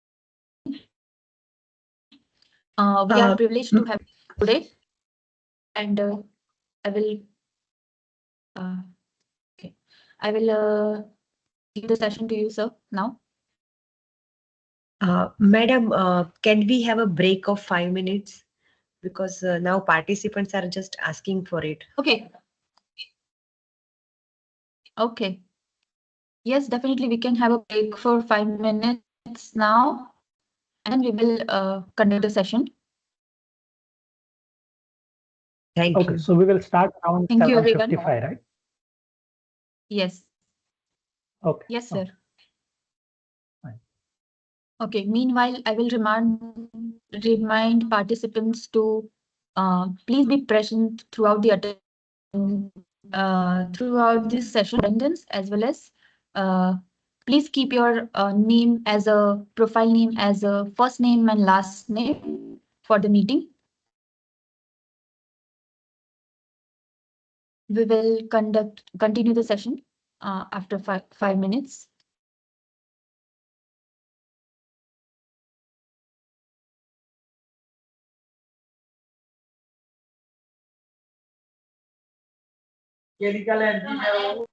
We are privileged to have today, and I will okay. I will give the session to you, sir, now. Madam, can we have a break of 5 minutes? Because now participants are just asking for it. Okay. Okay. Yes, definitely we can have a break for 5 minutes now, and we will conduct the session. Thank Okay, you. so we will start around Thank you, everyone. 7:55, right? Yes. Okay. Yes, sir. Fine. Okay. Meanwhile, I will remind participants to please be present throughout the throughout this session attendance, as well as please keep your name as a profile name as a first name and last name for the meeting. We will continue the session after 5 minutes. Chemical engineer